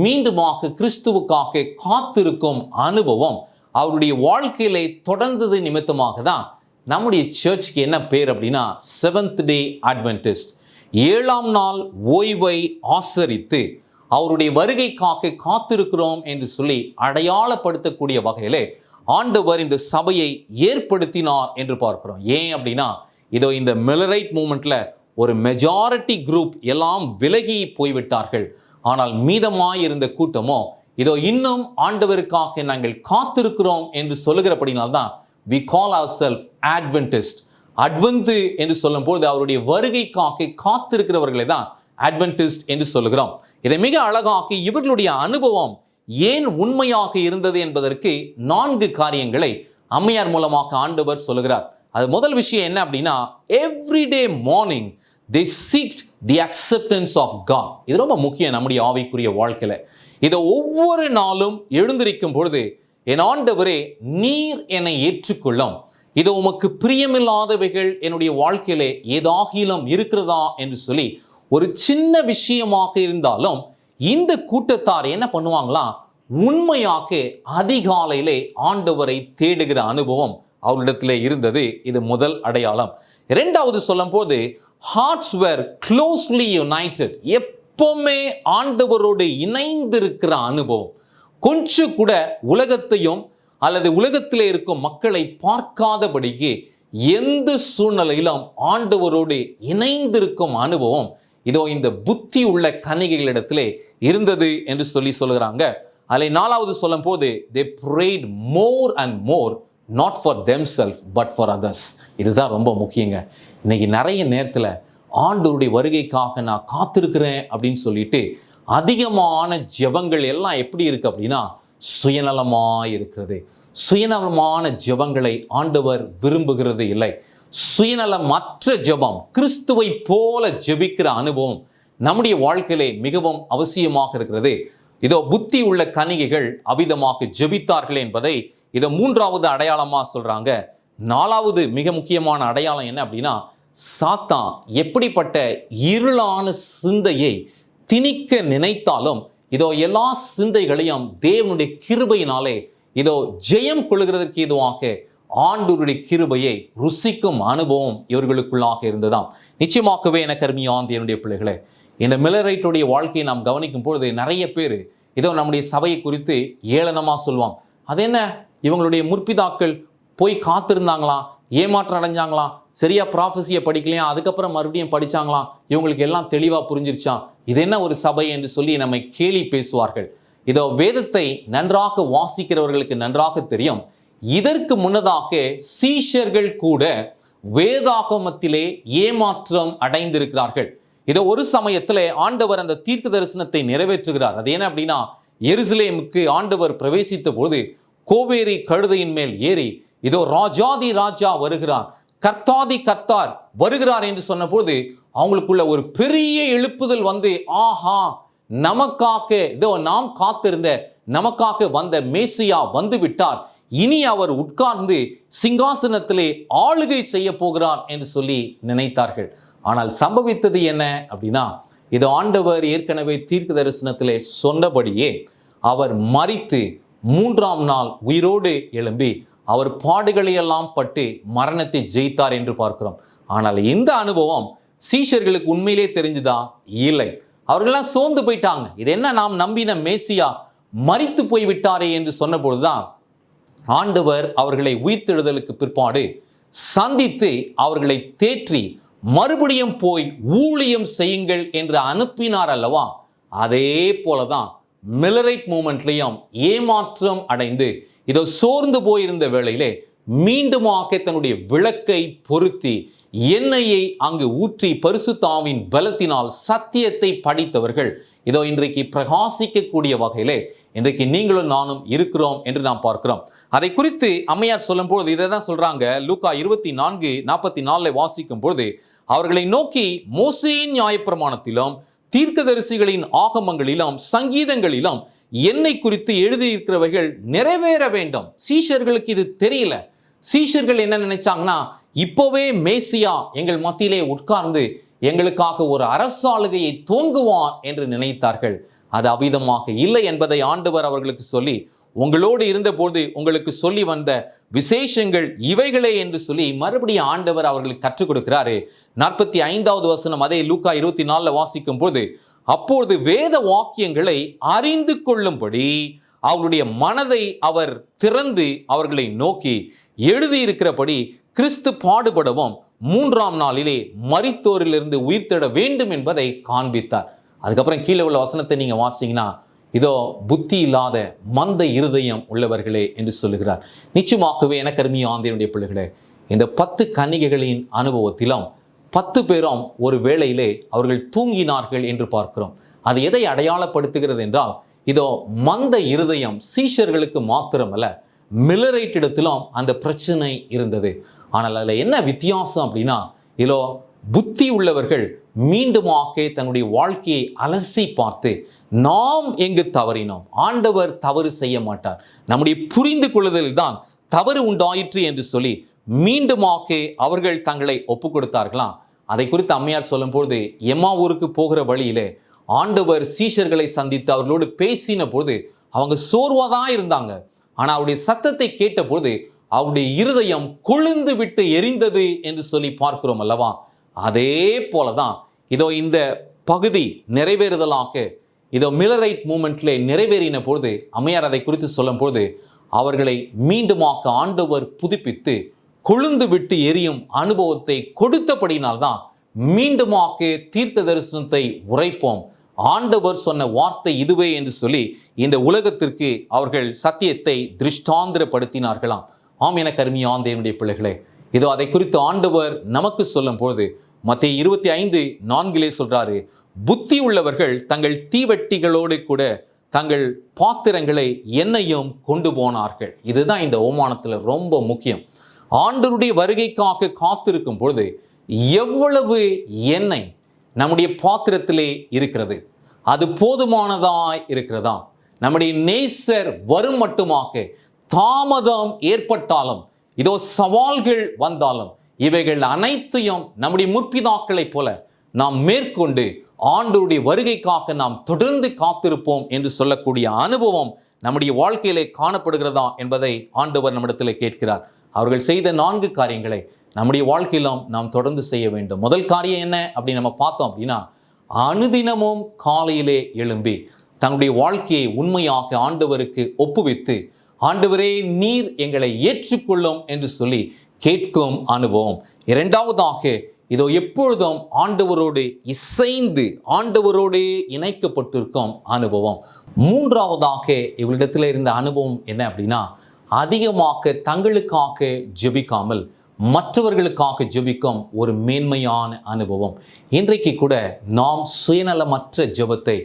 மீண்டுமாக கிறிஸ்துவுக்காக காத்திருக்கும் அனுபவம் அவருடைய வாழ்க்கையிலே தொடர்ந்தது நிமித்தமாக தான் நம்முடைய சர்ச்சுக்கு என்ன பேர் அப்படின்னா செவன்த் டே அட்வென்டிஸ்ட். 7ஆம் நாள் ஓய்வை ஆசரித்து அவருடைய வருகைக்காக காத்திருக்கிறோம் என்று சொல்லி அடையாளப்படுத்தக்கூடிய வகையிலே ஆண்டவர் இந்த சபையை ஏற்படுத்தினார் என்று பார்க்கிறோம். ஏன் அப்படின்னா, இதோ இந்த மில்லரைட் மூமெண்ட்ல ஒரு மெஜாரிட்டி குரூப் எல்லாம் விலகி போய்விட்டார்கள். ஆனால் மீதமாய் இருந்த கூட்டமோ இதோ இன்னும் ஆண்டவருக்காக நாங்கள் காத்திருக்கிறோம் என்று சொல்லுகிறபடினால்தான் we call ourselves Adventist. Advent என்று சொல்லும்போது அவருடைய வருகைக்காக காத்திருக்கிறவர்களை தான் அட்வென்டிஸ்ட் என்று சொல்லுகிறோம். இதை மிக அழகாக இவர்களுடைய அனுபவம் ஏன் உண்மையாக இருந்தது என்பதற்கு 4 காரியங்களை அம்மையார் மூலமாக ஆண்டவர் சொல்லுகிறார். அது முதல் விஷயம் என்ன அப்படின்னா, everyday morning they seeked the acceptance of God. இது ரொம்ப முக்கியம் நம்முடைய ஆவிக்குரிய வாழ்க்கையில. இதை ஒவ்வொரு நாளும் எழுந்திருக்கும் பொழுது, என் ஆண்டவரே நீர் என்னை ஏற்றுக்கொள்ளும், இது உமக்கு பிரியமில்லாதவைகள் என்னுடைய வாழ்க்கையிலே ஏதாகிலும் இருக்கிறதா என்று சொல்லி ஒரு சின்ன விஷயமாக இருந்தாலும் இந்த கூட்டத்தார் என்ன பண்ணுவாங்களா, உண்மையாக அதிகாலையிலே ஆண்டவரை தேடுகிற அனுபவம் அவரிடத்திலே இருந்தது. இது முதல் அடையாளம். இரண்டாவது சொல்லும் போது ஹார்ட்ஸ் வேர் க்ளோஸ்லி யுனைடெட். எப்பவுமே ஆண்டவரோடு இணைந்திருக்கிற அனுபவம். கொஞ்சம் கூட உலகத்தையும் அல்லது உலகத்திலே இருக்கும் மக்களை பார்க்காதபடிக்கு எந்த சூழ்நிலையிலும் ஆண்டவரோடு இணைந்திருக்கும் அனுபவம் இதோ இந்த புத்தி உள்ள கன்னிகைகளிடத்திலே இருந்தது என்று சொல்லுகிறாங்க. அதில் 4வது சொல்லும் போது they prayed more and more not for themselves but for others. இதுதான் ரொம்ப முக்கியங்க. இன்னைக்கு நிறைய நேரத்தில் ஆண்டவருடைய வருகைக்காக நான் காத்திருக்கிறேன் அப்படின்னு சொல்லிட்டு அதிகமான ஜெபங்கள் எல்லாம் எப்படி இருக்கு அப்படின்னா சுயநலமாக இருக்கிறது. சுயநலமான ஜெபங்களை ஆண்டவர் விரும்புகிறது இல்லை. சுயநலமற்ற ஜெபம், கிறிஸ்துவை போல ஜெபிக்கிற அனுபவம் நம்முடைய வாழ்க்கையிலே மிகவும் அவசியமாக இருக்கிறது. இதோ புத்தி உள்ள கன்னிகைகள் அவிதமாக ஜெபித்தார்கள் என்பதை இதை 3வது அடையாளமாக சொல்றாங்க. 4வது மிக முக்கியமான அடையாளம் என்ன அப்படின்னா, சாத்தான் எப்படிப்பட்ட இருளான சிந்தையை திணிக்க நினைத்தாலும் இதோ எல்லா சிந்தைகளையும் தேவனுடைய கிருபையினாலே இதோ ஜெயம் கொள்கிறதற்கு இதுவாக ஆண்டவருடைய கிருபையை ருசிக்கும் அனுபவம் இவர்களுக்குள்ளாக இருந்ததாம். நிச்சயமாகவே எனக்கு அருமையான என்னுடைய பிள்ளைகளே, இந்த மில்லரைட்டுடைய வாழ்க்கையை நாம் கவனிக்கும் பொழுது நிறைய பேர் இதோ நம்முடைய சபையை குறித்து ஏளனமாக சொல்லுவாங்க. அது என்ன, இவங்களுடைய முற்பிதாக்கள் போய் காத்திருந்தாங்களாம், ஏமாற்றம் அடைஞ்சாங்களாம், சரியா ப்ராஃபஸியை படிக்கலையா, அதுக்கப்புறம் மறுபடியும் படித்தாங்களாம், இவங்களுக்கு எல்லாம் தெளிவாக புரிஞ்சிருச்சான், இது என்ன ஒரு சபை என்று சொல்லி நம்மை கேலி பேசுவார்கள். இதோ வேதத்தை நன்றாக வாசிக்கிறவர்களுக்கு நன்றாக தெரியும், இதற்கு முன்னதாக சீஷர்கள் கூட வேதாகமத்திலே ஏமாற்றம் அடைந்திருக்கிறார்கள். இதோ ஒரு சமயத்திலே ஆண்டவர் அந்த தீர்க்க தரிசனத்தை நிறைவேற்றுகிறார். அது என்ன அப்படின்னா, எருசலேமுக்கு ஆண்டவர் பிரவேசித்த போது கோவேரி கழுதையின் மேல் ஏறி இதோ ராஜாதி ராஜா வருகிறார், கர்த்தாதி கர்த்தார் வருகிறார் என்று சொன்னபோது அவங்களுக்குள்ள ஒரு பெரிய எழுப்புதல் வந்து, ஆஹா, நமக்காக இதோ நாம் காத்திருந்த நமக்காக வந்த மேசியா வந்து விட்டார், இனி அவர் உட்கார்ந்து சிங்காசனத்திலே ஆளுகை செய்ய போகிறார் என்று சொல்லி நினைத்தார்கள். ஆனால் சம்பவித்தது என்ன அப்படின்னா, இது ஆண்டவர் ஏற்கனவே தீர்க்க தரிசனத்திலே சொன்னபடியே அவர் மரித்து 3ஆம் நாள் உயிரோடு எழும்பி அவர் பாடுகளையெல்லாம் பட்டு மரணத்தை ஜெயித்தார் என்று பார்க்கிறோம். ஆனால் இந்த அனுபவம் சீஷர்களுக்கு உண்மையிலே தெரிஞ்சுதா? இல்லை. அவர்களெல்லாம் சோர்ந்து போயிட்டாங்க. இது என்ன, நாம் நம்பின மேசியா மரித்து போய் விட்டாரே என்று சொன்ன பொழுதுதான் ஆண்டவர் அவர்களை உயிர்த்தெழுதலுக்கு பிற்பாடு சந்தித்து அவர்களை தேற்றி மறுபடியும் போய் ஊழியம் செய்யுங்கள் என்று அனுப்பினார் அல்லவா? அதே போலதான் மில்லரைட் மூமெண்ட்லையும் ஏமாற்றம் அடைந்து இதோ சோர்ந்து போயிருந்த வேளையிலே மீண்டுமாக தன்னுடைய விளக்கை பொருத்தி எண்ணெயை அங்கு ஊற்றி பரிசுத்த ஆவியின் பலத்தினால் சத்தியத்தை படித்தவர்கள் இதோ இன்றைக்கு பிரகாசிக்கக்கூடிய வகையிலே இன்றைக்கு நீங்களும் நானும் இருக்கிறோம் என்று நாம் பார்க்கிறோம். அதை குறித்து அம்மையார் சொல்லும் பொழுது இதை தான் சொல்றாங்க. லூக்கா 24:44 வாசிக்கும் பொழுது, அவர்களை நோக்கி, மோசேயின் நியாயப்பிரமாணத்திலும் தீர்க்கதரிசிகளின் ஆகமங்களிலும் சங்கீதங்களிலும் என்னை குறித்து எழுதியிருக்கிறவைகள் நிறைவேற வேண்டும். சீஷர்களுக்கு இது தெரியல. சீஷர்கள் என்ன நினைச்சாங்கன்னா, இப்போவே மேசியா எங்கள் மத்தியிலே உட்கார்ந்து எங்களுக்காக ஒரு அரசாளுகையை துவங்குவார் என்று நினைத்தார்கள். அது அவிதமாக இல்லை என்பதை ஆண்டவர் அவர்களுக்கு சொல்லி உங்களோடு இருந்தபோது உங்களுக்கு சொல்லி வந்த விசேஷங்கள் இவைகளே என்று சொல்லி மறுபடியும் ஆண்டவர் அவர்களுக்கு கற்றுக் கொடுக்கிறாரு. 45வது வசனம் அதே லூக்கா 24 வாசிக்கும் போது, அப்பொழுது வேத வாக்கியங்களை அறிந்து கொள்ளும்படி அவருடைய மனதை அவர் திறந்து அவர்களை நோக்கி, எழுதியிருக்கிறபடி கிறிஸ்து பாடுபடவும் 3ஆம் நாளிலே மரித்தோரிலிருந்து உயிர்த்தெழ வேண்டும் என்பதை காண்பித்தார். அதுக்கப்புறம் கீழே உள்ள வசனத்தை நீங்க வாசிங்கன்னா, இதோ புத்தி இல்லாத மந்த இருதயம் உள்ளவர்களே என்று சொல்லுகிறார். நிச்சயமாகவே எனக்கு அருமையான ஆண்டவருடைய பிள்ளைகளே, இந்த 10 கன்னிகைகளின் அனுபவத்திலும் 10 பேரும் ஒரு வேளையிலே அவர்கள் தூங்கினார்கள் என்று பார்க்கிறோம். அது எதை அடையாளப்படுத்துகிறது என்றால், இதோ மந்த இருதயம் சீஷர்களுக்கு மாத்திரமல்ல, மில்லரைட் இடத்திலும் அந்த பிரச்சனை இருந்தது. ஆனால் அதில் என்ன வித்தியாசம் அப்படின்னா, இதோ புத்தி உள்ளவர்கள் மீண்டுமாக தன்னுடைய வாழ்க்கையை அலசி பார்த்து, நாம் எங்கு தவறினோம், ஆண்டவர் தவறு செய்ய மாட்டார், நம்முடைய புரிந்து கொள்ளுதல் தான் தவறு உண்டாயிற்று என்று சொல்லி மீண்டுமாக அவர்கள் தங்களை ஒப்பு கொடுத்தார்களாம். அதை குறித்து அம்மையார் சொல்லும்போது, எம்மா ஊருக்கு போகிற வழியிலே ஆண்டவர் சீஷர்களை சந்தித்து அவர்களோடு பேசின போது அவங்க சோர்வாதான் இருந்தாங்க. ஆனால் அவருடைய சத்தத்தை கேட்டபோது அவருடைய இருதயம் கொழுந்து விட்டு எரிந்தது என்று சொல்லி பார்க்கிறோம் அல்லவா? அதே போலதான் இதோ இந்த பகுதி நிறைவேறுதலாக இதோ மில்லரைட் மூமெண்ட்ல நிறைவேறின பொழுது அம்மையார் அதை குறித்து சொல்லும் பொழுது, அவர்களை மீண்டுமாக்க ஆண்டவர் புதுப்பித்து கொழுந்து விட்டு எரியும் அனுபவத்தை கொடுத்தபடினால்தான் மீண்டுமாக்க தீர்க்க தரிசனத்தை உரைப்போம், ஆண்டவர் சொன்ன வார்த்தை இதுவே என்று சொல்லி இந்த உலகத்திற்கு அவர்கள் சத்தியத்தை திருஷ்டாந்திரப்படுத்தினார்களாம். ஆம், எனக்கு அருமையான தேவனுடைய பிள்ளைகளே, இதோ அதை குறித்து ஆண்டவர் நமக்கு சொல்லும் பொழுது மத்தேயு 25:4 சொல்றாரு, புத்தி உள்ளவர்கள் தங்கள் தீவெட்டிகளோடு கூட தங்கள் பாத்திரங்களை எண்ணெயும் கொண்டு போனார்கள். இதுதான் இந்த ஓமானத்தில் ரொம்ப முக்கியம். ஆண்டவருடைய வருகைக்காக காத்திருக்கும் பொழுது எவ்வளவு எண்ணெய் நம்முடைய பாத்திரத்திலே இருக்கிறது, அது போதுமானதாய் இருக்கிறதா? நம்முடைய நேசர் வரும் மட்டுமாக தாமதம் ஏற்பட்டாலும், இதோ சவால்கள் வந்தாலும், இவைகள் அனைத்தையும் நம்முடைய முற்பிதாக்களைப் போல நாம் மேற்கொண்டு ஆண்டவருடைய வருகைக்காக நாம் தொடர்ந்து காத்திருப்போம் என்று சொல்லக்கூடிய அனுபவம் நம்முடைய வாழ்க்கையிலே காணப்படுகிறதா என்பதை ஆண்டவர் நம்மிடத்தில் கேட்கிறார். அவர்கள் செய்த 4 காரியங்களை நம்முடைய வாழ்க்கையிலும் நாம் தொடர்ந்து செய்ய வேண்டும். முதல் காரியம் என்ன அப்படின்னு நம்ம பார்த்தோம் அப்படின்னா, அனுதினமும் காலையிலே எழும்பி தன்னுடைய வாழ்க்கையை உண்மையாக ஆண்டவருக்கு ஒப்புவித்து, ஆண்டவரே நீர் எங்களை ஏற்றுக்கொள்ளும் என்று சொல்லி கேட்கும் அனுபவம். இரண்டாவதாக இதோ எப்பொழுதும் ஆண்டவரோடு இசைந்து ஆண்டவரோடு இணைக்கப்பட்டிருக்கும் அனுபவம். மூன்றாவதாக இவளிடத்தில் இருந்த அனுபவம் என்ன அப்படின்னா, அதிகமாக தங்களுக்காக ஜெபிக்காமல் மற்றவர்களுக்காக ஜெபிக்கும் ஒரு மேன்மையான அனுபவம். இன்றைக்கு கூட நாம் சுயநலமற்ற ஜெபத்தை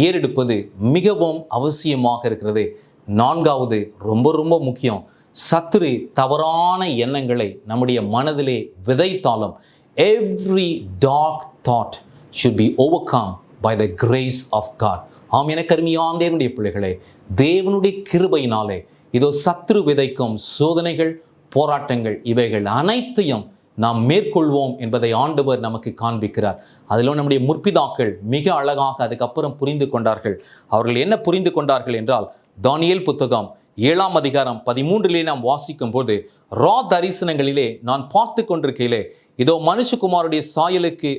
ஏறெடுப்பது மிகவும் அவசியமாக இருக்கிறது. நான்காவது ரொம்ப ரொம்ப முக்கியம், சத்துரு தவறான எண்ணங்களை நம்முடைய மனதிலே விதைத்தாலும் every dark thought should be overcome by the grace of God. ஆம், எனக்கு அருமையான தேவனுடைய பிள்ளைகளே, தேவனுடைய கிருபையினாலே இதோ சத்துரு விதைக்கும் சோதனைகள், போராட்டங்கள் இவைகள் அனைத்தையும் நாம் மேற்கொள்வோம் என்பதை ஆண்டவர் நமக்கு காண்பிக்கிறார். அதிலும் நம்முடைய முற்பிதாக்கள் மிக அழகாக அதுக்கப்புறம் புரிந்து கொண்டார்கள். அவர்கள் என்ன புரிந்து கொண்டார்கள் என்றால், தானியேல் புத்தகம் 7ஆம் அதிகாரம் 13 நாம் வாசிக்கும் போது, தரிசனங்களிலே நான் பார்த்து கொண்டிருக்கையிலே இதோ மனுஷகுமாருடைய சாயலுக்கு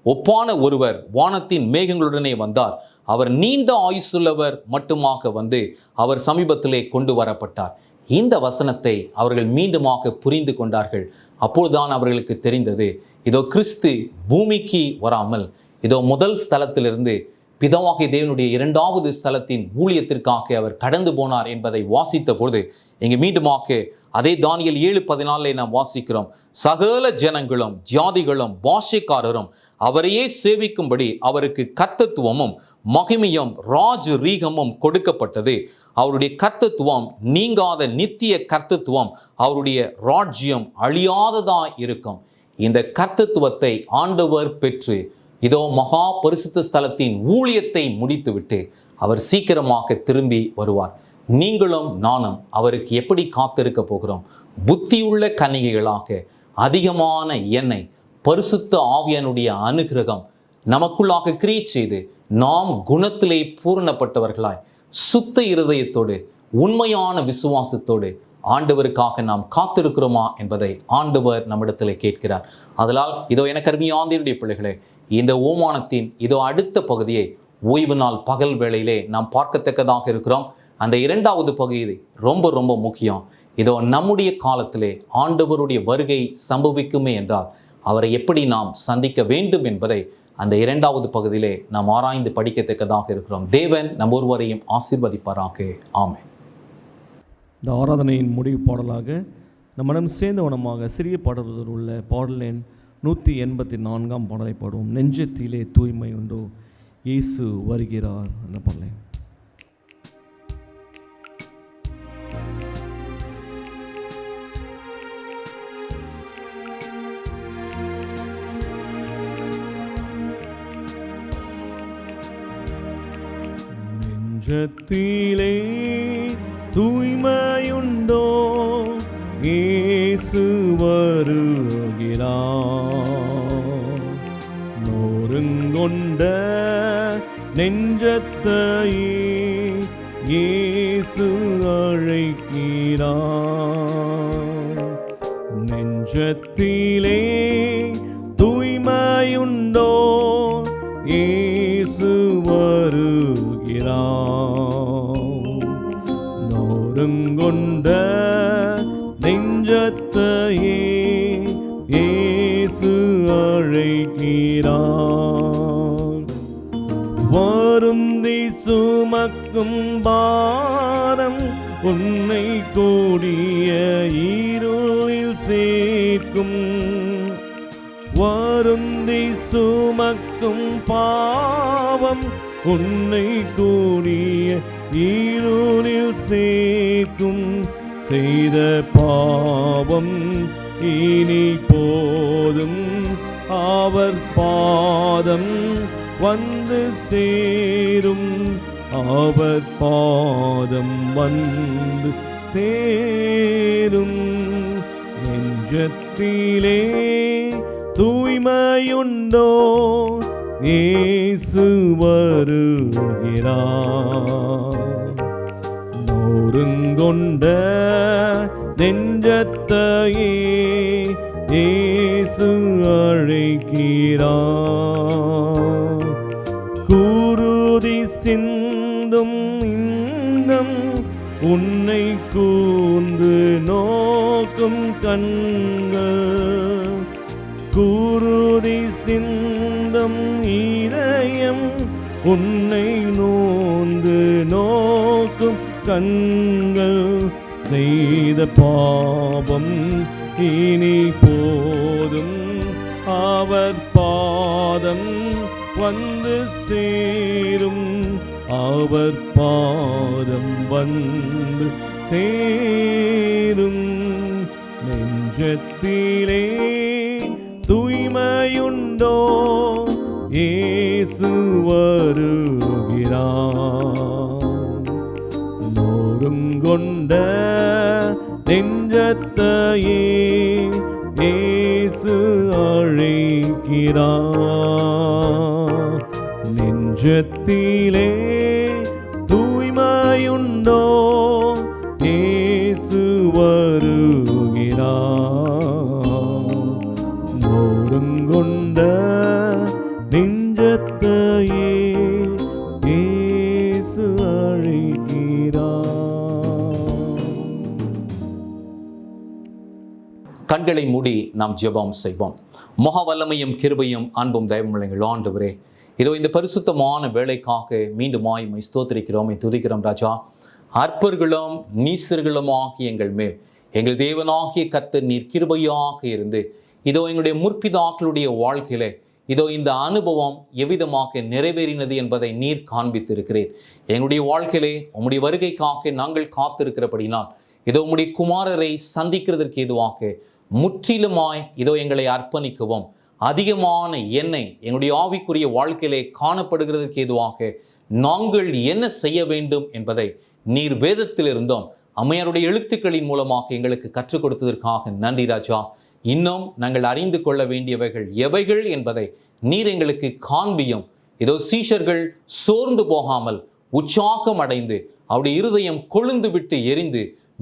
ஒப்பான ஒருவர் வானத்தின் மேகங்களுடனே வந்தார். அவர் நீண்ட ஆயுசுள்ளவர் மட்டுமாக வந்து அவர் சமீபத்திலே கொண்டு வரப்பட்டார். இந்த வசனத்தை அவர்கள் மீண்டுமாக புரிந்து கொண்டார்கள். அப்போதுதான் அவர்களுக்கு தெரிந்தது, இதோ கிறிஸ்து பூமிக்கு வராமல் இதோ முதல் ஸ்தலத்திலிருந்து பிதாவாகிய தேவனுடைய 2வது ஸ்தலத்தின் ஊழியத்திற்காக அவர் கடந்து போனார் என்பதை வாசித்த பொழுது, இங்கே மீண்டுமாக அதே தானியேல் 7:14 நாம் வாசிக்கிறோம், சகல ஜனங்களும் ஜாதிகளும் பாஷைக்காரரும் அவரையே சேவிக்கும்படி அவருக்கு கர்த்தத்துவமும் மகிமையும் ராஜ ரீகமும் கொடுக்கப்பட்டது. அவருடைய கர்த்தத்துவம் நீங்காத நித்திய கர்த்தத்துவம், அவருடைய ராஜ்யம் அழியாததாய் இருக்கும். இந்த கர்த்தத்துவத்தை ஆண்டவர் பெற்று இதோ மகா பரிசுத்த ஸ்தலத்தின் ஊழியத்தை முடித்துவிட்டு அவர் சீக்கிரமாக திரும்பி வருவார். நீங்களும் நானும் அவருக்கு எப்படி காத்திருக்க போகிறோம்? புத்தியுள்ள கன்னிகைகளாக அதிகமான எண்ணெய், பரிசுத்த ஆவியானுடைய அனுகிரகம் நமக்குள்ளாக கிரியை செய்து நாம் குணத்திலே பூரணப்பட்டவர்களாய் சுத்த இருதயத்தோடு உண்மையான விசுவாசத்தோடு ஆண்டவருக்காக நாம் காத்திருக்கிறோமா என்பதை ஆண்டவர் நம்மிடத்தில் கேட்கிறார். அதனால் இதோ எனக்கு அருமையானவருடைய பிள்ளைகளே, இந்த ஓமானத்தின் இதோ அடுத்த பகுதியை ஓய்வு நாள் பகல் வேளையிலே நாம் பார்க்கத்தக்கதாக இருக்கிறோம். அந்த இரண்டாவது பகுதி ரொம்ப ரொம்ப முக்கியம். இதோ நம்முடைய காலத்திலே ஆண்டவருடைய வருகை சம்பவிக்குமே என்றால் அவரை எப்படி நாம் சந்திக்க வேண்டும் என்பதை அந்த இரண்டாவது பகுதியிலே நாம் ஆராய்ந்து படிக்கத்தக்கதாக இருக்கிறோம். தேவன் நம் ஒருவரையும் ஆசீர்வதிப்பாராக. ஆமென். இந்த ஆராதனையின் முடிவு பாடலாக நம்மிடம் சேர்ந்தவனமாக சிறிய பாடல்கள் உள்ள பாடல் எண் 184 பாடலை பாடுவோம். நெஞ்சத்திலே தூய்மை உண்டோ, இயேசு வருகிறார் என்ற பாடலை. நெஞ்சத்திலே தூய்மையுண்டோ, இயேசு வருகிறார். நொறுங்கொண்ட நெஞ்சத்தையே இயேசு அழைக்கிறார். நெஞ்சத்திலே தூய்மையுண்டோ, இயேசு வருகிறார். நொறுங்கொண்ட நெஞ்சத்தையே இயேசு அழைக்கிறார். வருந்தி சுமக்கும் பாரம் உன்னை கூடிய இருளில் சேர்க்கும். வருந்தி சுமக்கும் பாவம் உன்னை கூடிய இருளில் சேர்க்கும். செய்த பாவம் இனி போதும், அவர் பாதம் வந்து சேரும். அவர் பாதம் வந்து சேரும். நெஞ்சத்திலே தூய்மையுண்டோ, இயேசு வருகிறார். நொறுங்கொண்ட நெஞ்சத்தையே இயேசு அழைக்கிறார். குருதி சிந்தும் இன்பம் உன்னை கூர்ந்து நோக்கும் கண்கள். குருதி சிந்தும் இதயம் உன்னை நோந்து நோக்கும் கண்கள். செய்த பாவம் இனி போதும், அவர் பாதம் வந்து சேரும். அவர் பாதம் வந்து சேரும். நெஞ்சத்திலே தூய்மையுண்டோ, இயேசு வருகிறார். நொறுங்கொண்ட நெஞ்சத்தையே இயேசு அழைக்கிறார். நெஞ்சத்திலே தூய்மையுண்டோ, இயேசு வருகிறார். நொறுங்கொண்ட நெஞ்சத்தையே இயேசு அழைக்கிறார். கண்களை மூடி நாம் ஜெபம் செய்வோம். மகா வல்லமையும் கிருபையும் அன்பும் தயவுமுள்ள எங்கள் ஆண்டவரே, இதோ இந்த பரிசுத்தமான வேலைக்காக மீண்டுமாய் மை ஸ்தோத்திரிக்கிறோம், துதிக்கிறோம் ராஜா. அற்பர்களும் நீசர்களும் ஆகிய எங்கள் மேல் எங்கள் தேவனாகிய கர்த்தர் நீர் கிருபையாக இருந்து இதோ எங்களுடைய முற்பிதாக்களுடைய வாழ்க்கையிலே இதோ இந்த அனுபவம் எவ்விதமாக நிறைவேறினது என்பதை நீர் காண்பித்திருக்கிறேன். எங்களுடைய வாழ்க்கையிலே உம்முடைய வருகைக்காக நாங்கள் காத்திருக்கிறபடினால் இதோ உம்முடைய குமாரரை சந்திக்கிறதற்கு ஏதுவாக முற்றிலுமாய் இதோ எங்களை அர்ப்பணிக்கவும், அதிகமான எண்ணெய் எங்களுடைய ஆவிக்குரிய வாழ்க்கையிலே காணப்படுகிறதுக்கு ஏதுவாக நாங்கள் என்ன செய்ய வேண்டும் என்பதை நீர் வேதத்தில் இருந்தோம் அம்மையாருடைய எழுத்துக்களின் மூலமாக எங்களுக்கு கற்றுக் கொடுத்ததற்காக நன்றி ராஜா. இன்னும் நாங்கள் அறிந்து கொள்ள வேண்டியவைகள் எவைகள் என்பதை நீர் எங்களுக்கு காண்பியும். இதோ சீஷர்கள் சோர்ந்து போகாமல் உற்சாகம் அடைந்து அவருடைய இருதயம் கொழுந்து விட்டு எரிந்து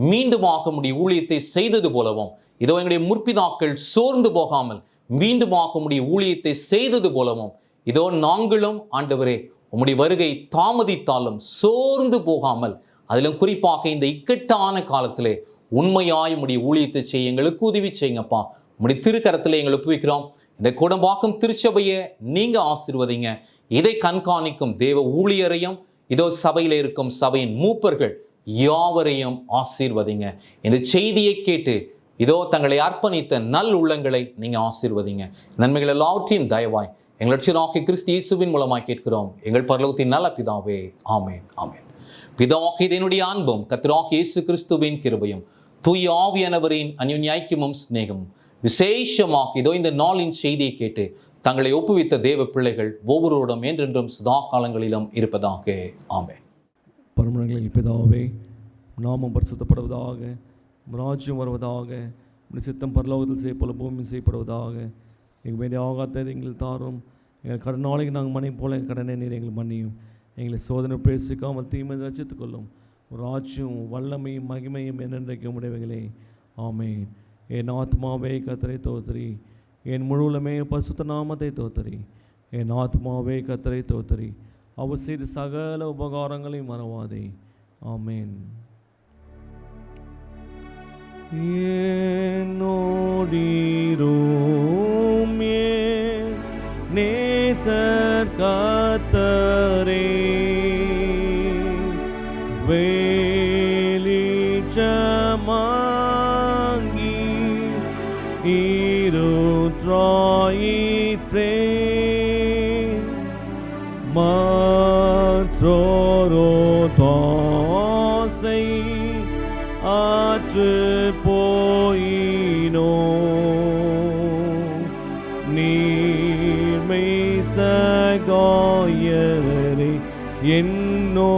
மீண்டுமாக உம்முடைய ஊழியத்தை செய்தது போலவும், இதோ எங்களுடைய முற்பிதாக்கள் சோர்ந்து போகாமல் மீண்டுமாக உம்முடைய ஊழியத்தை செய்தது போலவும், இதோ நாங்களும் ஆண்டவரே உம்முடைய வருகை தாமதித்தாலும் சோர்ந்து போகாமல், அதிலும் குறிப்பாக இந்த இக்கட்டான காலத்திலே உண்மையாய் உம்முடைய ஊழியத்தை செய்ய எங்களுக்கு உதவி செய்யுங்கப்பா. உம்முடைய திருக்கரத்தில் எங்களை ஒப்புவிக்கிறோம். இந்த கூடம்பாக்கம் திருச்சபையை நீங்க ஆசீர்வதிங்க. இதை கண்காணிக்கும் தேவ ஊழியரையும், இதோ சபையில் இருக்கும் சபையின் மூப்பர்கள் யாவரையும் ஆசீர்வதிங்க. இந்த செய்தியை கேட்டு இதோ தங்களை அர்ப்பணித்த நல் உள்ளங்களை நீங்க ஆசீர்வதிங்க. நன்மைகள் எல்லாவற்றையும் தயவாய் எங்கள் ரட்சகராகிய கிறிஸ்து இயேசுவின் மூலமாய் கேட்கிறோம் எங்கள் பரலோகத்தின் நல்ல பிதாவே, ஆமென், ஆமென். பிதாவாகிய தேவனுடைய அன்பும் கர்த்தராகிய இயேசு கிறிஸ்துவின் கிருபையும் தூய ஆவியானவரின் அன்யோன்ய ஐக்கியமும் சிநேகமும் விசேஷமாக இதோ இந்த நாளின் செய்தியை கேட்டு தங்களை ஒப்புவித்த தேவ பிள்ளைகள் ஒவ்வொருவரும் என்றென்றும் சதா காலங்களிலும் இருப்பதாக, ஆமென். பரமண்டலங்களில் பிதாவே, நாமம் பரிசுத்தப்படுவதாக, ராஜ்யம் வருவதாக, உம்முடைய சித்தம் பரலோகத்தில் செய்யப்போல பூமி செய்யப்படுவதாக. எங்கள் வேண்டிய ஆகாததை எங்கள் தாரும். எங்கள் கடனாளிக்கு நாங்கள் மணி போல கடனை நீர் எங்கள் மன்னியும். எங்களை சோதனை பேசிக்காமல் தீமை ரசித்துக் கொள்ளும். ராஜ்யம் வல்லமையும் மகிமையும் என்னென்றைக்கும் உடையவைகளே, ஆமென். என் ஆத்மாவே கர்த்தரை தோத்திரி, என் முழுவலுமே பரிசுத்த நாமத்தை தோத்திரி. என் ஆத்மாவே கர்த்தரை தோத்திரி, அவர் செய்த சகல உபகாரங்களையும் மறவாதே, ஆமென். என்னோடீரும் என் நேசர் கர்த்தரே, வெளிச்சமாங்கி இருட்றாயிற்றே, மற்றொரு தாசை ஆற்று போயினோ, நீர்மை சகாயரே என்னோ